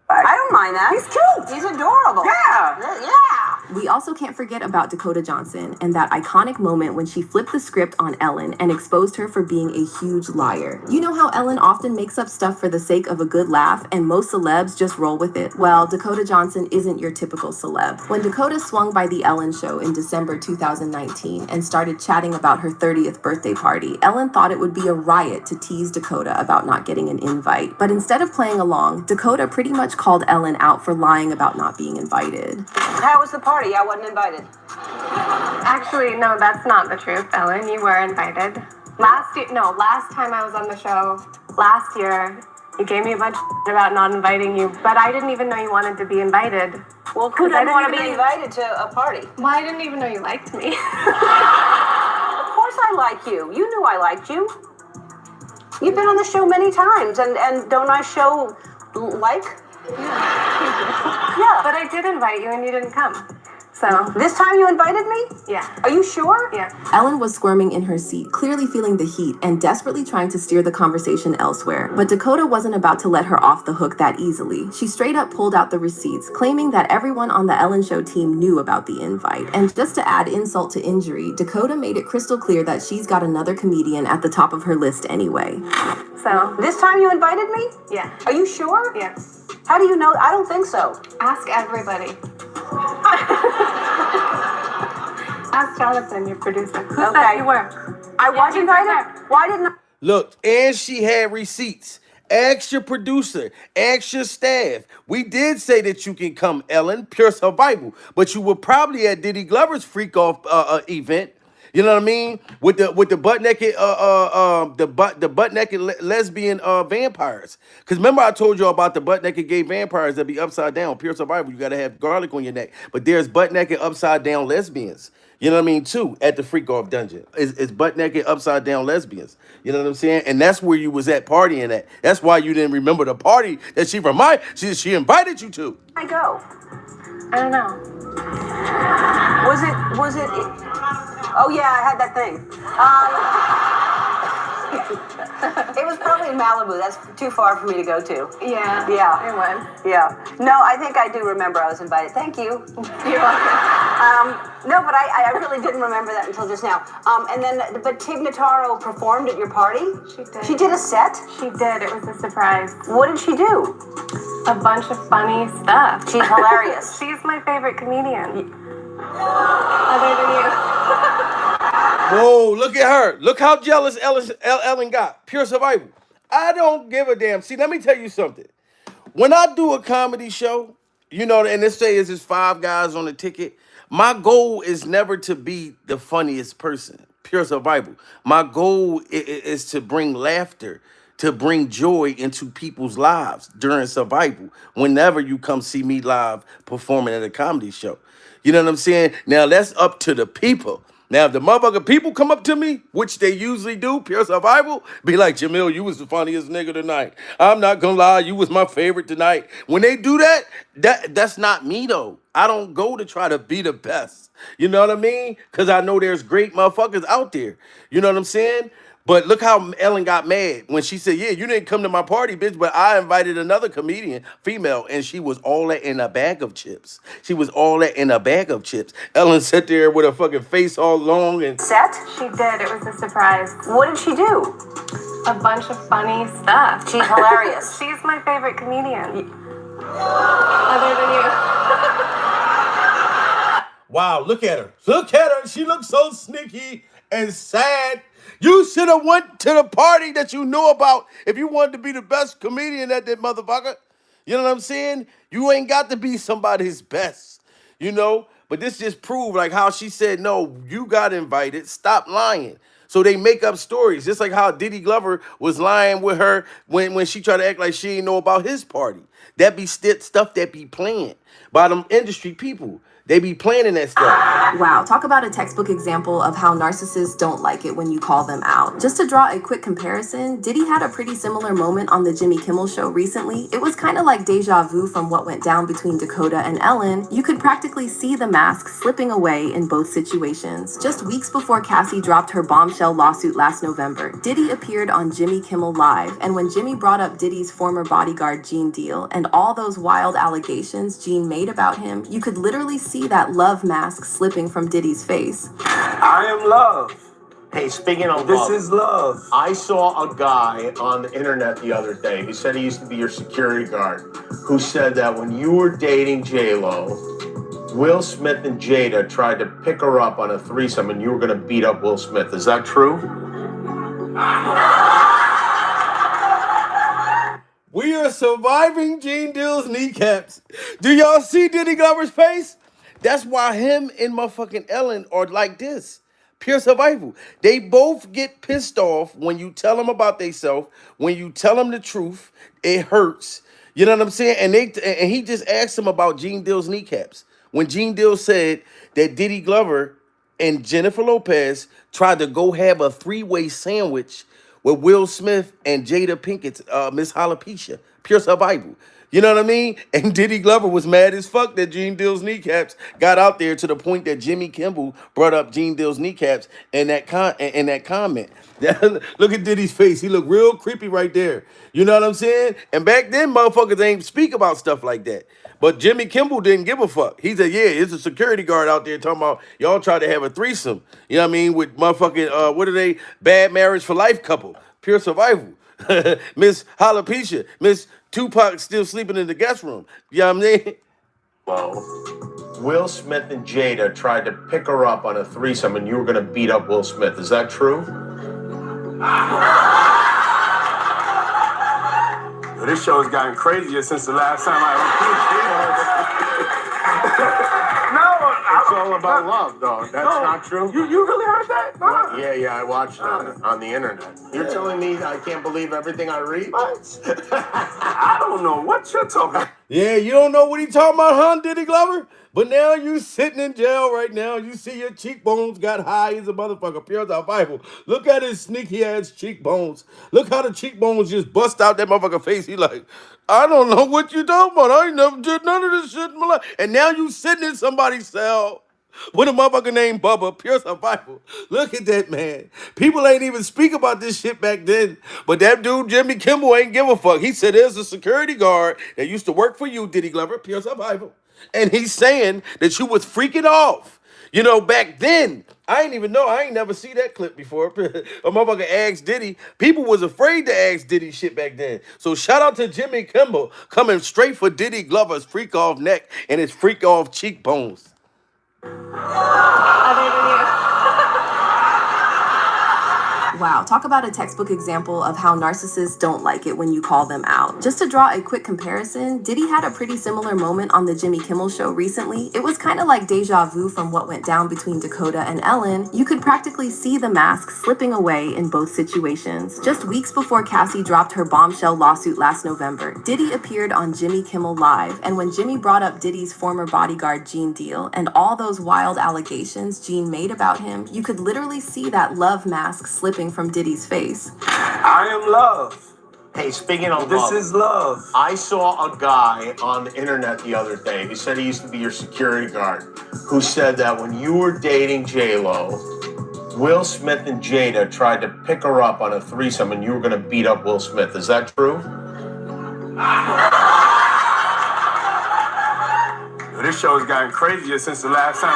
I don't mind that. He's cute. He's adorable.
Yeah.
Yeah.
We also can't forget about Dakota Johnson and that iconic moment when she flipped the script on Ellen and exposed her for being a huge liar. You know how Ellen often makes up stuff for the sake of a good laugh and most celebs just roll with it? Well, Dakota Johnson isn't your typical celeb. When Dakota swung by The Ellen Show in December 2019 and started chatting about her 30th birthday party, Ellen thought it would be a riot to tease Dakota about not getting an invite. But instead of playing along, Dakota pretty much called Ellen out for lying about not being invited.
How was the party? I wasn't invited.
Actually, no, that's not the truth, Ellen. You were invited. Last time I was on the show, last year, you gave me a bunch of about not inviting you, but I didn't even know you wanted to be invited.
Well, who doesn't want to be invited to a party?
Well, I didn't even know you liked me.
Of course I like you. You knew I liked you. You've been on the show many times, and don't I show like?
Yeah, but I did invite you and you didn't come. So
this time you invited me?
Yeah.
Are you sure?
Yeah.
Ellen was squirming in her seat, clearly feeling the heat and desperately trying to steer the conversation elsewhere. But Dakota wasn't about to let her off the hook that easily. She straight up pulled out the receipts, claiming that everyone on the Ellen Show team knew about the invite. And just to add insult to injury, Dakota made it crystal clear that she's got another comedian at the top of her list anyway.
So this time you invited me?
Yeah.
Are you sure?
Yeah.
How do you know? I don't think so.
Ask everybody. Ask Jonathan, your producer. Who said you were?
I was invited? Why didn't I?
Look, and she had receipts. Ask your producer. Ask your staff. We did say that you can come, Ellen, pure survival. But you were probably at Diddy Glover's freak off event. You know what I mean? With the butt naked butt naked lesbian vampires. Because remember I told you about the butt naked gay vampires that be upside down, pure survival. You gotta have garlic on your neck. But there's butt naked upside down lesbians. You know what I mean? Too at the freak off dungeon. It's butt naked upside down lesbians. You know what I'm saying? And that's where you was at partying at. That's why you didn't remember the party that she invited you to.
I go.
I don't know.
Was it? Oh yeah, I had that thing. It was probably in Malibu. That's too far for me to go to.
Yeah.
Yeah.
It was.
Yeah. No, I think I do remember I was invited. Thank you.
You're welcome.
No, but I really didn't remember that until just now. But Tig Notaro performed at your party?
She did.
She did a set?
She did. It was a surprise.
What did she do?
A bunch of funny stuff.
She's hilarious.
She's my favorite comedian. Other than you.
Whoa, look at her. Look how jealous Ellen got. Pure survival. I don't give a damn. See, let me tell you something. When I do a comedy show, you know, and let's say it's just 5 guys on the ticket, my goal is never to be the funniest person. Pure survival. My goal is to bring laughter, to bring joy into people's lives during survival. Whenever you come see me live performing at a comedy show. You know what I'm saying? Now, that's up to the people. Now, if the motherfucking people come up to me, which they usually do, pure survival, be like, Jamil, you was the funniest nigga tonight. I'm not gonna lie, you was my favorite tonight. When they do that's not me, though. I don't go to try to be the best. You know what I mean? Because I know there's great motherfuckers out there. You know what I'm saying? But look how Ellen got mad when she said, yeah, you didn't come to my party, bitch, but I invited another comedian, female, and she was all that in a bag of chips. She was all that in a bag of chips. Ellen sat there with her fucking face all long and...
Set?
She did. It was a surprise.
What did she do?
A bunch of funny stuff.
She's hilarious.
She's my favorite comedian. Other than you.
Wow, look at her. Look at her. She looks so sneaky and sad. You should have went to the party that you knew about if you wanted to be the best comedian at that motherfucker. You know what I'm saying? You ain't got to be somebody's best, you know? But But this just proved like how she said, no, you got invited. Stop lying. So they make up stories, just like how Diddy Glover was lying with her when she tried to act like she didn't know about his party. That be stuff that be planned by them industry people. They be planning that stuff.
Wow, talk about a textbook example of how narcissists don't like it when you call them out. Just to draw a quick comparison, Diddy had a pretty similar moment on the Jimmy Kimmel show recently. It was kind of like deja vu from what went down between Dakota and Ellen. You could practically see the mask slipping away in both situations. Just weeks before Cassie dropped her bombshell lawsuit last November, Diddy appeared on Jimmy Kimmel Live, and when Jimmy brought up Diddy's former bodyguard Gene Deal and all those wild allegations Gene made about him, you could literally see that love mask slipping from Diddy's face.
I am love.
Hey, speaking of
This
love,
is love.
I saw a guy on the internet the other day who said he used to be your security guard, who said that when you were dating J-Lo, Will Smith and Jada tried to pick her up on a threesome and you were going to beat up Will Smith. Is that true?
We are surviving Gene Deal's kneecaps. Do y'all see Diddy Glover's face? That's why him and motherfucking Ellen are like this. Pure survival. They both get pissed off when you tell them about themselves. When you tell them the truth, it hurts. You know what I'm saying? And he just asked him about Gene Deal's kneecaps. When Gene Deal said that Diddy Glover and Jennifer Lopez tried to go have a three-way sandwich with Will Smith and Jada Pinkett's Miss Alopecia. Pure survival. You know what I mean? And Diddy Glover was mad as fuck that Gene Deal's kneecaps got out there to the point that Jimmy Kimmel brought up Gene Deal's kneecaps in that comment. Look at Diddy's face. He looked real creepy right there. You know what I'm saying? And back then, motherfuckers ain't speak about stuff like that. But Jimmy Kimmel didn't give a fuck. He said, yeah, it's a security guard out there talking about y'all try to have a threesome. You know what I mean? With motherfucking, what are they? Bad marriage for life couple. Pure survival. Miss Alopecia. Miss Tupac still sleeping in the guest room. You know what I mean?
Well, Will Smith and Jada tried to pick her up on a threesome and you were going to beat up Will Smith. Is that true?
This show has gotten crazier since the last time
It's all about love, though. That's not true.
You really heard that? No.
Yeah, I watched it on the internet. You're telling me I can't believe everything I read?
What? I don't know what you're talking about.
Yeah, you don't know what he talking about, huh, Diddy Glover? But now you sitting in jail right now. You see your cheekbones got high as a motherfucker. Pure survival. Look at his sneaky ass cheekbones. Look how the cheekbones just bust out that motherfucker face. He like, I don't know what you talking about. I ain't never did none of this shit in my life. And now you sitting in somebody's cell with a motherfucker named Bubba. Pure survival. Look at that, man. People ain't even speak about this shit back then. But that dude, Jimmy Kimmel, ain't give a fuck. He said there's a security guard that used to work for you, Diddy Glover. Pure survival. And he's saying that you was freaking off. You know, back then, I ain't even know. I ain't never see that clip before. A motherfucker asked Diddy. People was afraid to ask Diddy shit back then. So shout out to Jimmy Kimmel coming straight for Diddy Glover's freak off neck and his freak off cheekbones.
Other than you.
Wow, talk about a textbook example of how narcissists don't like it when you call them out. Just to draw a quick comparison, Diddy had a pretty similar moment on the Jimmy Kimmel show recently. It was kind of like deja vu from what went down between Dakota and Ellen. You could practically see the mask slipping away in both situations. Just weeks before Cassie dropped her bombshell lawsuit last November, Diddy appeared on Jimmy Kimmel Live, and when Jimmy brought up Diddy's former bodyguard Gene Deal and all those wild allegations Gene made about him, you could literally see that love mask slipping from Diddy's face.
I am love.
Hey, speaking of
This
love,
is love.
I saw a guy on the internet the other day who said he used to be your security guard, who said that when you were dating J-Lo, Will Smith and Jada tried to pick her up on a threesome and you were going to beat up Will Smith. Is that true?
This show has gotten crazier since the last time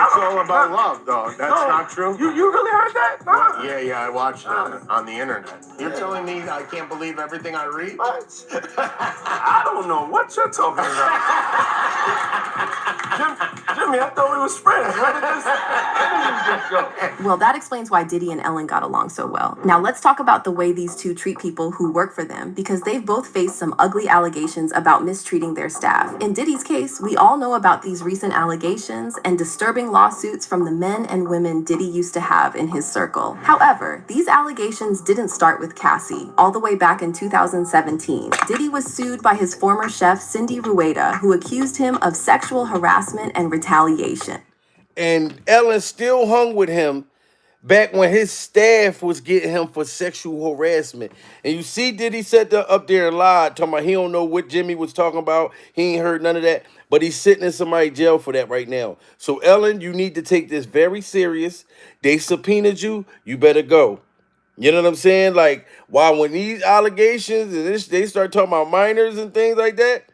It's all about love, though. That's not true.
You really heard that? No.
Yeah, I watched it on the internet. You're telling me I can't believe everything I read?
What? I don't know what you're talking about. Jimmy, I thought we was friends. Where did this go?
Well, that explains why Diddy and Ellen got along so well. Now let's talk about the way these two treat people who work for them, because they've both faced some ugly allegations about mistreating their staff. In Diddy's case, we all know about these recent allegations and disturbing lawsuits from the men and women Diddy used to have in his circle. However, these allegations didn't start with Cassie. All the way back in 2017, Diddy was sued by his former chef, Cindy Rueda, who accused him of sexual harassment and retaliation.
And Ellen still hung with him back when his staff was getting him for sexual harassment. And you see Diddy sat up there and lied, talking about he don't know what Jimmy was talking about. He ain't heard none of that. But he's sitting in somebody's jail for that right now. So, Ellen, you need to take this very serious. They subpoenaed you. You better go. You know what I'm saying? Like, when these allegations and they start talking about minors and things like that,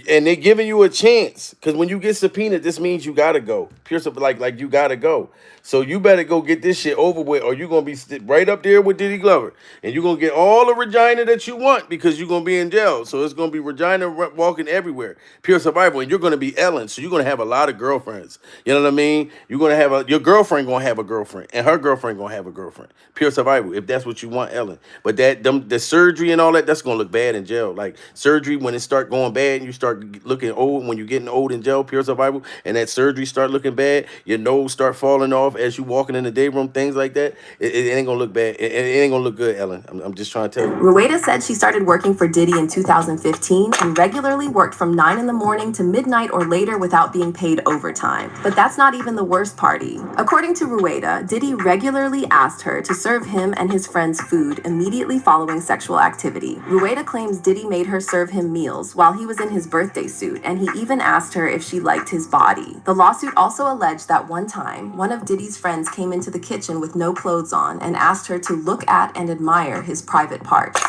and they're giving you a chance, because when you get subpoenaed, this means you gotta go. Like you gotta go. So you better go get this shit over with, or you're gonna be right up there with Diddy Glover, and you're gonna get all the Regina that you want because you're gonna be in jail. So it's gonna be Regina walking everywhere, pure survival, and you're gonna be Ellen. So you're gonna have a lot of girlfriends. You know what I mean? You're gonna have your girlfriend gonna have a girlfriend, and her girlfriend gonna have a girlfriend. Pure survival, if that's what you want, Ellen. But the surgery and all that, that's gonna look bad in jail. Like surgery, when it start going bad, and you start looking old, when you're getting old in jail, pure survival, and that surgery start looking bad, your nose start falling off as you walking in the day room, things like that, it ain't gonna look bad. It ain't gonna look good, Ellen. I'm just trying to tell you.
Rueda said she started working for Diddy in 2015 and regularly worked from 9 in the morning to midnight or later without being paid overtime. But that's not even the worst party. According to Rueda, Diddy regularly asked her to serve him and his friends food immediately following sexual activity. Rueda claims Diddy made her serve him meals while he was in his birthday suit, and he even asked her if she liked his body. The lawsuit also alleged that one time, one of Diddy's friends came into the kitchen with no clothes on and asked her to look at and admire his private parts.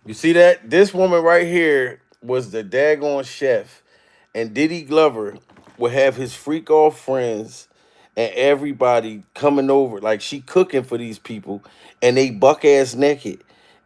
You see that? This woman right here was the daggone chef, and Diddy Glover would have his freak off friends and everybody coming over, like she cooking for these people, and they buck ass naked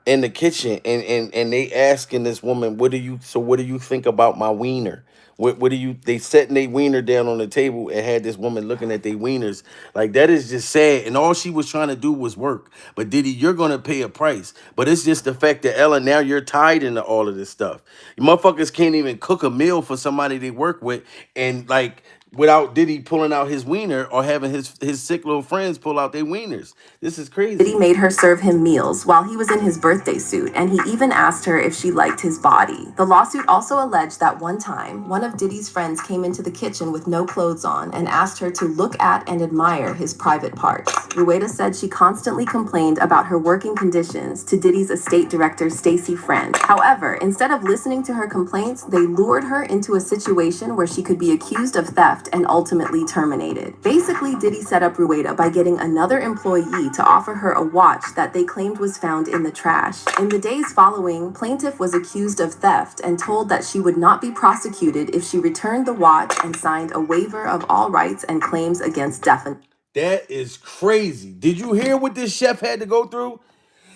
in the kitchen, and they asking this woman, what do you think about my wiener? They setting their wiener down on the table and had this woman looking at their wieners. Like, that is just sad. And all she was trying to do was work. But Diddy, you're going to pay a price. But it's just the fact that, Ellen, now you're tied into all of this stuff. You motherfuckers can't even cook a meal for somebody they work with, and like, without Diddy pulling out his wiener or having his sick little friends pull out their wieners. This is crazy.
Diddy made her serve him meals while he was in his birthday suit, and he even asked her if she liked his body. The lawsuit also alleged that one time, one of Diddy's friends came into the kitchen with no clothes on and asked her to look at and admire his private parts. Rueda said she constantly complained about her working conditions to Diddy's estate director, Stacey Friend. However, instead of listening to her complaints, they lured her into a situation where she could be accused of theft and ultimately terminated. Basically, Diddy set up Rueda by getting another employee to offer her a watch that they claimed was found in the trash. In the days following, plaintiff was accused of theft and told that she would not be prosecuted if she returned the watch and signed a waiver of all rights and claims against defamation.
That is crazy. Did you hear what this chef had to go through?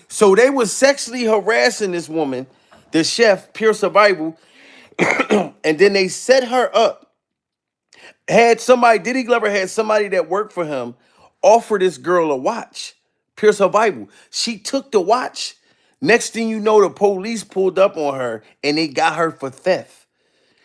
So they was sexually harassing this woman, the chef, pure survival, and then they set her up. Diddy Glover had somebody that worked for him offer this girl a watch. Pure survival. She took the watch. Next thing you know, the police pulled up on her and they got her for theft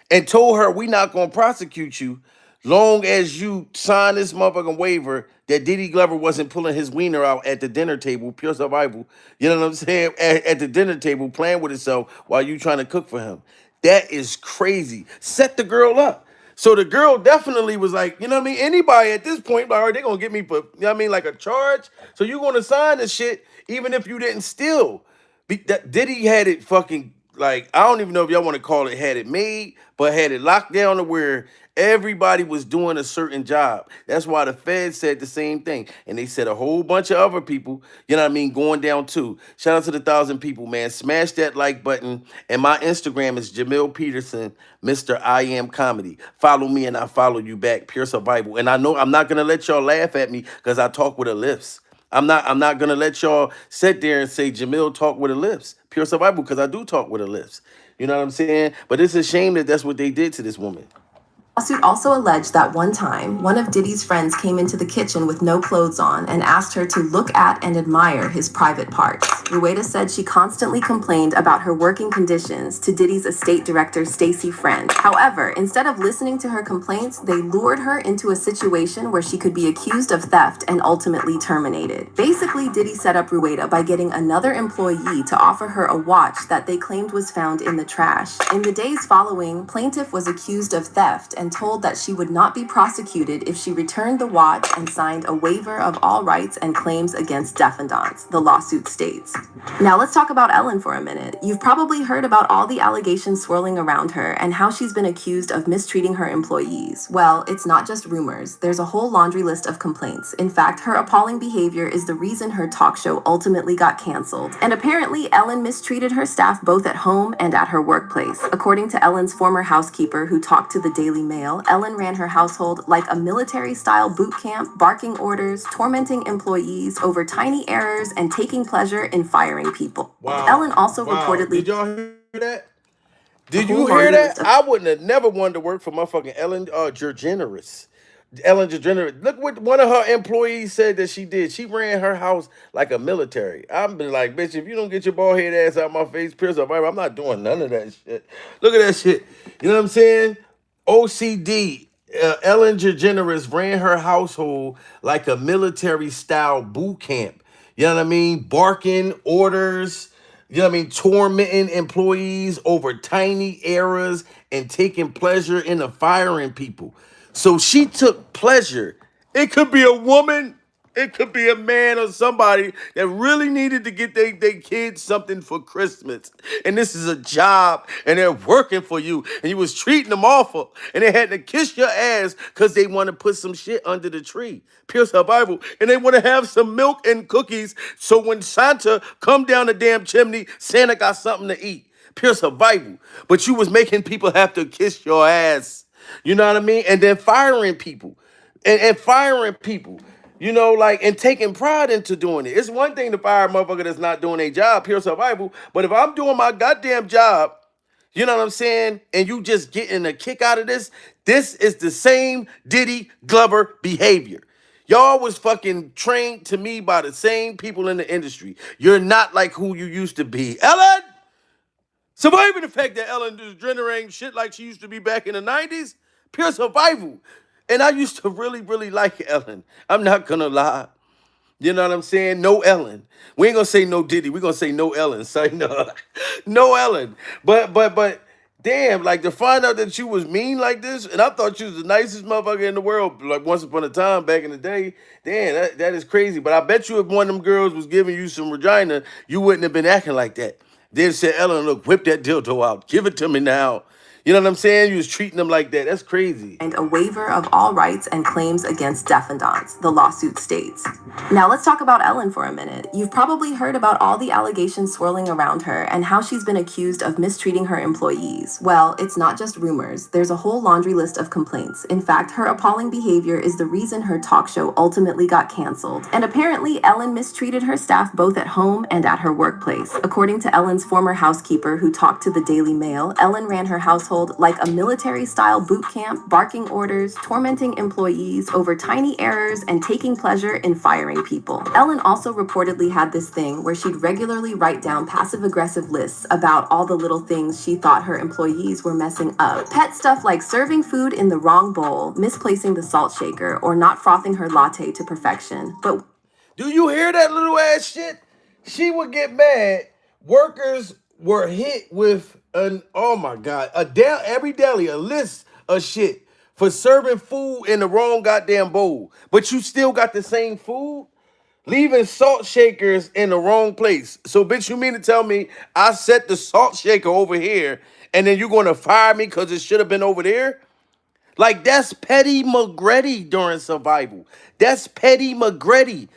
and told her, we not going to prosecute you long as you sign this motherfucking waiver that Diddy Glover wasn't pulling his wiener out at the dinner table, pure survival. You know what I'm saying? At the dinner table, playing with himself while you trying to cook for him. That is crazy. Set the girl up. So the girl definitely was like, you know what I mean? Anybody at this point, like, they're going to get me, you know what I mean, like a charge. So you're going to sign this shit even if you didn't steal. Diddy had it fucking, like, I don't even know if y'all want to call it had it made, but had it locked down to where Everybody was doing a certain job. That's why the Fed said the same thing. And they said a whole bunch of other people, you know what I mean, going down too. Shout out to the 1,000 people, man. Smash that like button. And my Instagram is Jamil Peterson, Mr. I Am Comedy. Follow me and I follow you back. Pure survival. And I know I'm not gonna let y'all laugh at me because I talk with a lisp. I'm not gonna let y'all sit there and say Jamil talk with a lisp. Pure survival, because I do talk with a lisp. You know what I'm saying? But it's a shame that that's what they did to this woman.
Lawsuit also alleged that one time, one of Diddy's friends came into the kitchen with no clothes on and asked her to look at and admire his private parts. Rueda said she constantly complained about her working conditions to Diddy's estate director, Stacey Friend. However, instead of listening to her complaints, they lured her into a situation where she could be accused of theft and ultimately terminated. Basically, Diddy set up Rueda by getting another employee to offer her a watch that they claimed was found in the trash. In the days following, plaintiff was accused of theft and told that she would not be prosecuted if she returned the watch and signed a waiver of all rights and claims against defendants, the lawsuit states. Now let's talk about Ellen for a minute. You've probably heard about all the allegations swirling around her and how she's been accused of mistreating her employees. Well, it's not just rumors. There's a whole laundry list of complaints. In fact, her appalling behavior is the reason her talk show ultimately got canceled. And apparently, Ellen mistreated her staff both at home and at her workplace. According to Ellen's former housekeeper who talked to the Daily Mail, Ellen ran her household like a military-style boot camp, barking orders, tormenting employees over tiny errors, and taking pleasure in firing people.
Wow.
Ellen also reportedly...
Did y'all hear that? Did you hear that? I wouldn't have never wanted to work for motherfucking Ellen DeGeneres. Ellen DeGeneres. Look what one of her employees said that she did. She ran her house like a military. I'm been like, bitch, if you don't get your bald head ass out my face, Pierce up, I'm not doing none of that shit. Look at that shit. You know what I'm saying? OCD. Ellen DeGeneres ran her household like a military-style boot camp. You know what I mean? Barking orders, you know what I mean? Tormenting employees over tiny errors and taking pleasure in the firing people. So she took pleasure. It could be a woman. It could be a man or somebody that really needed to get their kids something for Christmas. And this is a job and they're working for you. And you was treating them awful. And they had to kiss your ass because they want to put some shit under the tree. Pierce her Bible. And they want to have some milk and cookies. So when Santa come down the damn chimney, Santa got something to eat. Pierce her Bible. But you was making people have to kiss your ass. You know what I mean? And then firing people. And firing people. You know, like, and taking pride into doing it. It's one thing to fire a motherfucker that's not doing their job, pure survival. But if I'm doing my goddamn job, you know what I'm saying? And you just getting a kick out of this, this is the same Diddy Glover behavior. Y'all was fucking trained to me by the same people in the industry. You're not like who you used to be. Ellen! Surviving the fact that Ellen DeGeneres ain't shit like she used to be back in the 90s. Pure survival. And I used to really, really like Ellen. I'm not gonna lie. You know what I'm saying? No Ellen. We ain't gonna say no Diddy. We're gonna say no Ellen. Say no, no Ellen. But damn, like to find out that you was mean like this, and I thought you was the nicest motherfucker in the world, like once upon a time back in the day. Damn, that is crazy. But I bet you if one of them girls was giving you some vagina, you wouldn't have been acting like that. They'd say, Ellen, look, whip that dildo out. Give it to me now. You know what I'm saying? You was treating them like that. That's crazy.
And a waiver of all rights and claims against defendants, the lawsuit states. Now let's talk about Ellen for a minute. You've probably heard about all the allegations swirling around her and how she's been accused of mistreating her employees. Well, it's not just rumors. There's a whole laundry list of complaints. In fact, her appalling behavior is the reason her talk show ultimately got canceled. And apparently, Ellen mistreated her staff both at home and at her workplace. According to Ellen's former housekeeper who talked to the Daily Mail, Ellen ran her household like a military-style boot camp, barking orders, tormenting employees over tiny errors, and taking pleasure in firing people. Ellen also reportedly had this thing where she'd regularly write down passive-aggressive lists about all the little things she thought her employees were messing up. Pet stuff like serving food in the wrong bowl, misplacing the salt shaker, or not frothing her latte to perfection. But
do you hear that little ass shit? She would get mad. Workers were hit with oh my God, every deli, a list of shit for serving food in the wrong goddamn bowl. But you still got the same food? Leaving salt shakers in the wrong place. So bitch, you mean to tell me I set the salt shaker over here and then you're going to fire me because it should have been over there? Like, that's Petty McGrady during survival. That's Petty McGrady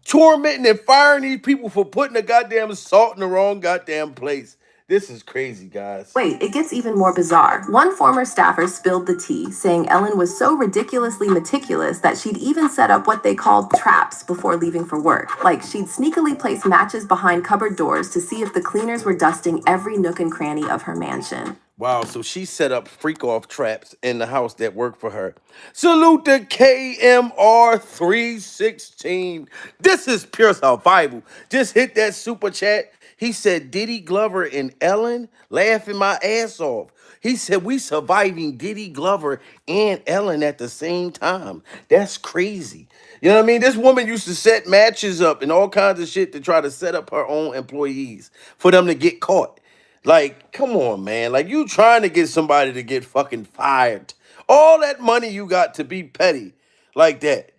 tormenting and firing these people for putting the goddamn salt in the wrong goddamn place. This is crazy, guys.
Wait, it gets even more bizarre. One former staffer spilled the tea, saying Ellen was so ridiculously meticulous that she'd even set up what they called traps before leaving for work. Like, she'd sneakily place matches behind cupboard doors to see if the cleaners were dusting every nook and cranny of her mansion.
Wow, so she set up freak-off traps in the house that worked for her. Salute to KMR 316. This is pure survival. Just hit that super chat. He said, Diddy, Glover, and Ellen, laughing my ass off. He said, we surviving Diddy, Glover, and Ellen at the same time. That's crazy. You know what I mean? This woman used to set matches up and all kinds of shit to try to set up her own employees for them to get caught. Like, come on, man. Like, you trying to get somebody to get fucking fired. All that money you got to be petty like that.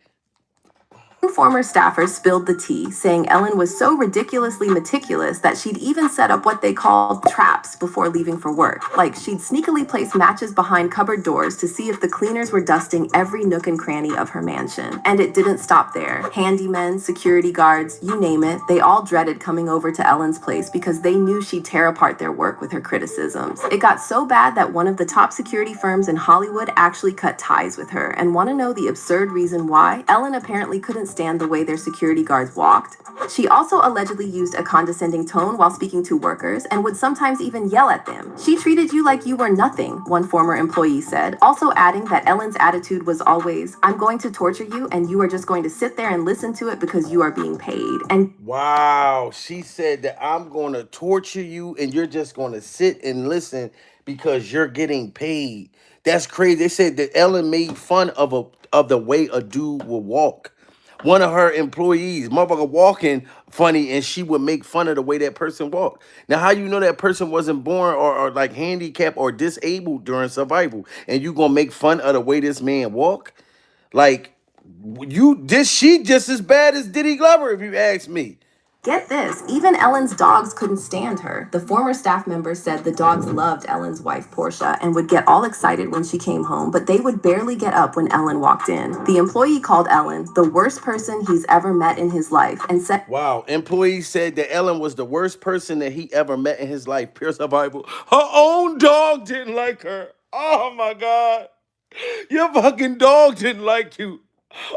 Former staffers spilled the tea, saying Ellen was so ridiculously meticulous that she'd even set up what they called traps before leaving for work. Like, she'd sneakily place matches behind cupboard doors to see if the cleaners were dusting every nook and cranny of her mansion. And it didn't stop there. Handymen, security guards, you name it, they all dreaded coming over to Ellen's place because they knew she'd tear apart their work with her criticisms. It got so bad that one of the top security firms in Hollywood actually cut ties with her. And want to know the absurd reason why? Ellen apparently couldn't stand the way their security guards walked. She also allegedly used a condescending tone while speaking to workers and would sometimes even yell at them. She treated you like you were nothing, one former employee said, also adding that Ellen's attitude was always, I'm going to torture you and you are just going to sit there and listen to it because you are being paid. And
wow, she said that I'm going to torture you and you're just going to sit and listen because you're getting paid. That's crazy. They said that Ellen made fun of the way a dude would walk. One of her employees, motherfucker, walking funny, and she would make fun of the way that person walked. Now, how you know that person wasn't born or like handicapped or disabled during survival, and you gonna make fun of the way this man walk? Like, she just as bad as Diddy Glover, if you ask me.
get this, even Ellen's dogs couldn't stand her. The former staff member said the dogs loved Ellen's wife, Portia, and would get all excited when she came home, but they would barely get up when Ellen walked in. The employee called Ellen the worst person he's ever met in his life and said,
wow, employee said that Ellen was the worst person that he ever met in his life. Pure survival. Her own dog didn't like her. Oh my God. Your fucking dog didn't like you.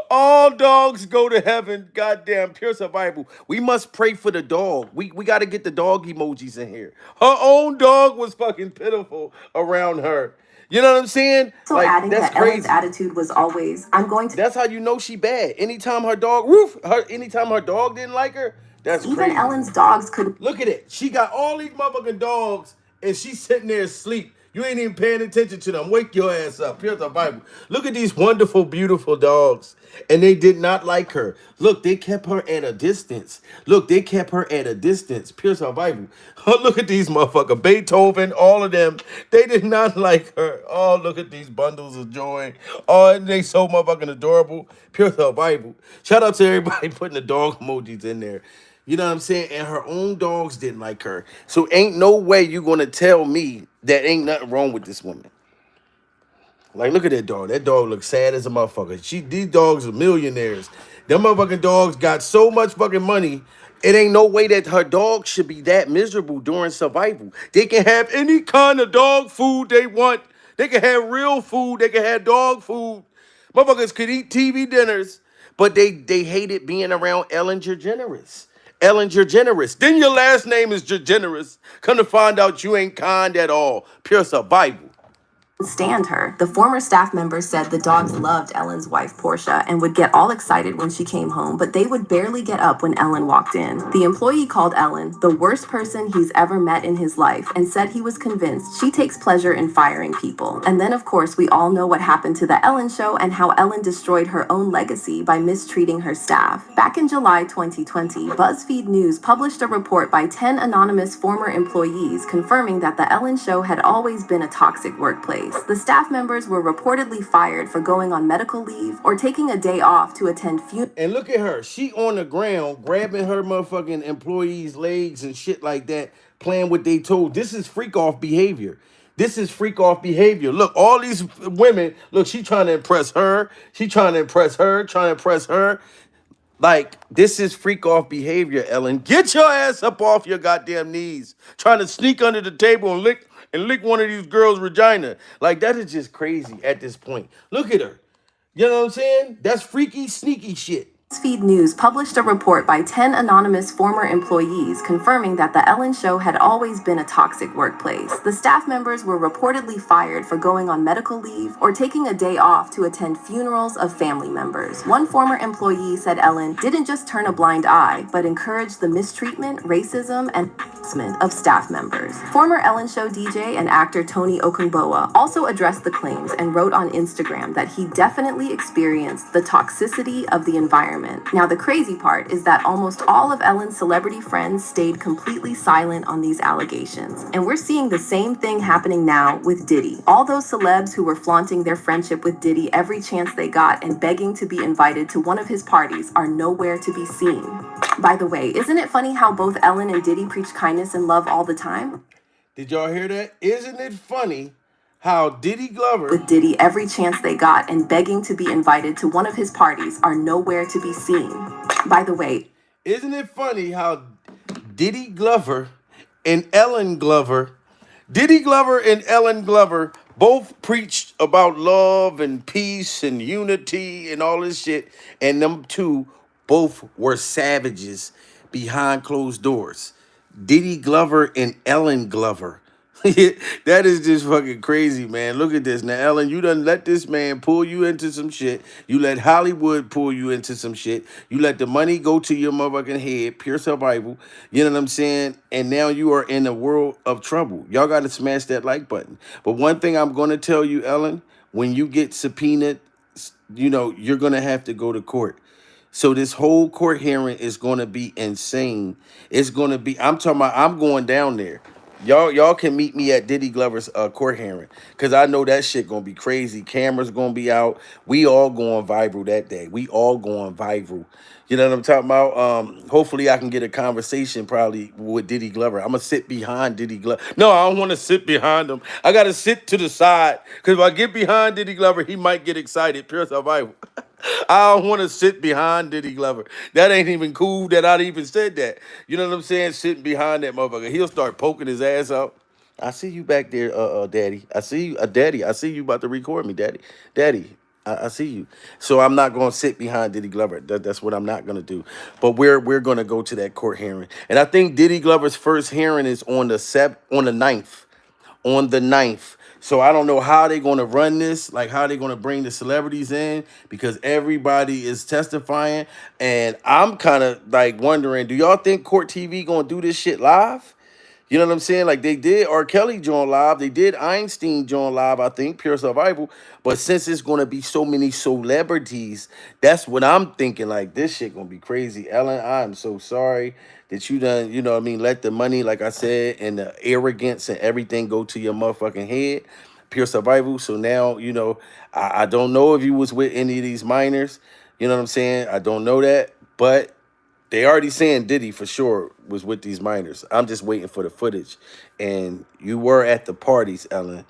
All dogs go to heaven. Goddamn, pure survival. We must pray for the dog. We got to get the dog emojis in here. Her own dog was fucking pitiful around her. You know what I'm saying?
So like, adding that's that crazy. Ellen's attitude was always, I'm going to...
That's how you know she bad. Anytime her dog didn't like her, that's
even
crazy.
Even Ellen's dogs could...
Look at it. She got all these motherfucking dogs, and she's sitting there asleep. You ain't even paying attention to them. Wake your ass up. Here's the Bible. Look at these wonderful, beautiful dogs. And they did not like her. Look, they kept her at a distance. Look, they kept her at a distance. Pure survival. Oh, look at these motherfuckers. Beethoven, all of them. They did not like her. Oh, look at these bundles of joy. Oh, and they so motherfucking adorable. Pure survival. Shout out to everybody putting the dog emojis in there. You know what I'm saying? And her own dogs didn't like her. So ain't no way you gonna tell me that ain't nothing wrong with this woman. Like, look at that dog. That dog looks sad as a motherfucker. These dogs are millionaires. Them motherfucking dogs got so much fucking money. It ain't no way that her dog should be that miserable during survival. They can have any kind of dog food they want. They can have real food. They can have dog food. Motherfuckers could eat TV dinners, but they hated being around Ellen DeGeneres. Ellen DeGeneres. Then your last name is DeGeneres. Come to find out you ain't kind at all. Pure survival.
Stand her. The former staff member said the dogs loved Ellen's wife, Portia, and would get all excited when she came home, but they would barely get up when Ellen walked in. The employee called Ellen the worst person he's ever met in his life and said he was convinced she takes pleasure in firing people. And then, of course, we all know what happened to the Ellen show and how Ellen destroyed her own legacy by mistreating her staff. Back in July 2020, Buzzfeed News published a report by 10 anonymous former employees confirming that the Ellen show had always been a toxic workplace. The staff members were reportedly fired for going on medical leave or taking a day off to attend funerals.
And look at her. She on the ground grabbing her motherfucking employees' legs and shit like that, playing what they told. This is freak off behavior. This is freak off behavior. Look, all these women, look, she trying to impress her. She trying to impress her, trying to impress her. Like, this is freak off behavior, Ellen. Get your ass up off your goddamn knees. Trying to sneak under the table and lick one of these girls' vagina. Like, that is just crazy at this point. Look at her. You know what I'm saying? That's freaky, sneaky shit.
Buzzfeed News published a report by 10 anonymous former employees confirming that The Ellen Show had always been a toxic workplace. The staff members were reportedly fired for going on medical leave or taking a day off to attend funerals of family members. One former employee said Ellen didn't just turn a blind eye, but encouraged the mistreatment, racism, and harassment of staff members. Former Ellen Show DJ and actor Tony Okunbowa also addressed the claims and wrote on Instagram that he definitely experienced the toxicity of the environment. Now, the crazy part is that almost all of Ellen's celebrity friends stayed completely silent on these allegations. And we're seeing the same thing happening now with Diddy. All those celebs who were flaunting their friendship with Diddy every chance they got and begging to be invited to one of his parties are nowhere to be seen. By the way, isn't it funny how both Ellen and Diddy preach kindness and love all the time?
Did y'all hear that? Isn't it funny how Diddy Glover
with Diddy every chance they got and begging to be invited to one of his parties are nowhere to be seen? By the way,
isn't it funny how Diddy Glover and Ellen Glover both preached about love and peace and unity and all this shit, and them two both were savages behind closed doors. Diddy Glover and Ellen Glover. That is just fucking crazy, man. Look at this. Now, Ellen, you done let this man pull you into some shit. You let Hollywood pull you into some shit. You let the money go to your motherfucking head. Pure survival. You know what I'm saying? And now you are in a world of trouble. Y'all got to smash that like button. But one thing I'm going to tell you, Ellen, when you get subpoenaed, you know, you're going to have to go to court. So this whole court hearing is going to be insane. It's going to be, I'm talking about, I'm going down there. Y'all can meet me at Diddy Glover's court hearing, because I know that shit going to be crazy. Cameras going to be out. We all going viral that day. We all going viral. You know what I'm talking about? Hopefully I can get a conversation probably with Diddy Glover. I'm going to sit behind Diddy Glover. No, I don't want to sit behind him. I got to sit to the side, because if I get behind Diddy Glover, he might get excited. Pure survival. I don't want to sit behind Diddy Glover. That ain't even cool that I even said that. You know what I'm saying? Sitting behind that motherfucker. He'll start poking his ass out. I see you back there, Daddy. I see you, Daddy. I see you about to record me, Daddy. Daddy, I see you. So I'm not going to sit behind Diddy Glover. That's what I'm not going to do. But we're going to go to that court hearing. And I think Diddy Glover's first hearing is on the 9th. On the 9th. So I don't know how they're going to run this, like how they're going to bring the celebrities in, because everybody is testifying. And I'm kind of like wondering, do y'all think Court TV going to do this shit live? You know what I'm saying? Like they did R. Kelly join live. They did Einstein join live, I think, Pure Survival. But since it's going to be so many celebrities, that's what I'm thinking. Like, this shit going to be crazy. Ellen, I'm so sorry that you done, you know what I mean, let the money, like I said, and the arrogance and everything go to your motherfucking head. Pure survival. So now, you know, I don't know if you was with any of these minors. You know what I'm saying? I don't know that. But they already saying Diddy for sure was with these minors. I'm just waiting for the footage. And you were at the parties, Ellen.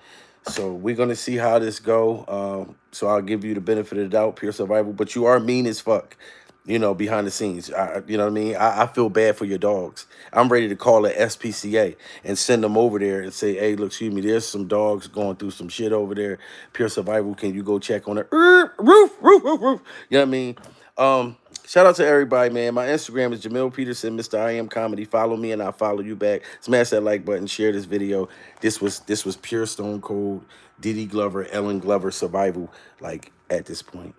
So we're going to see how this go. So I'll give you the benefit of the doubt, Pure survival. But you are mean as fuck, you know, behind the scenes. You know what I mean? I feel bad for your dogs. I'm ready to call it SPCA and send them over there and say, hey, look, excuse me, there's some dogs going through some shit over there. Pure survival, can you go check on it? Roof. You know what I mean? Shout out to everybody, man. My Instagram is Jamil Peterson, Mr. I Am Comedy. Follow me and I'll follow you back. Smash that like button. Share this video. This was pure Stone Cold Diddy Glover, Ellen Glover survival, like, at this point.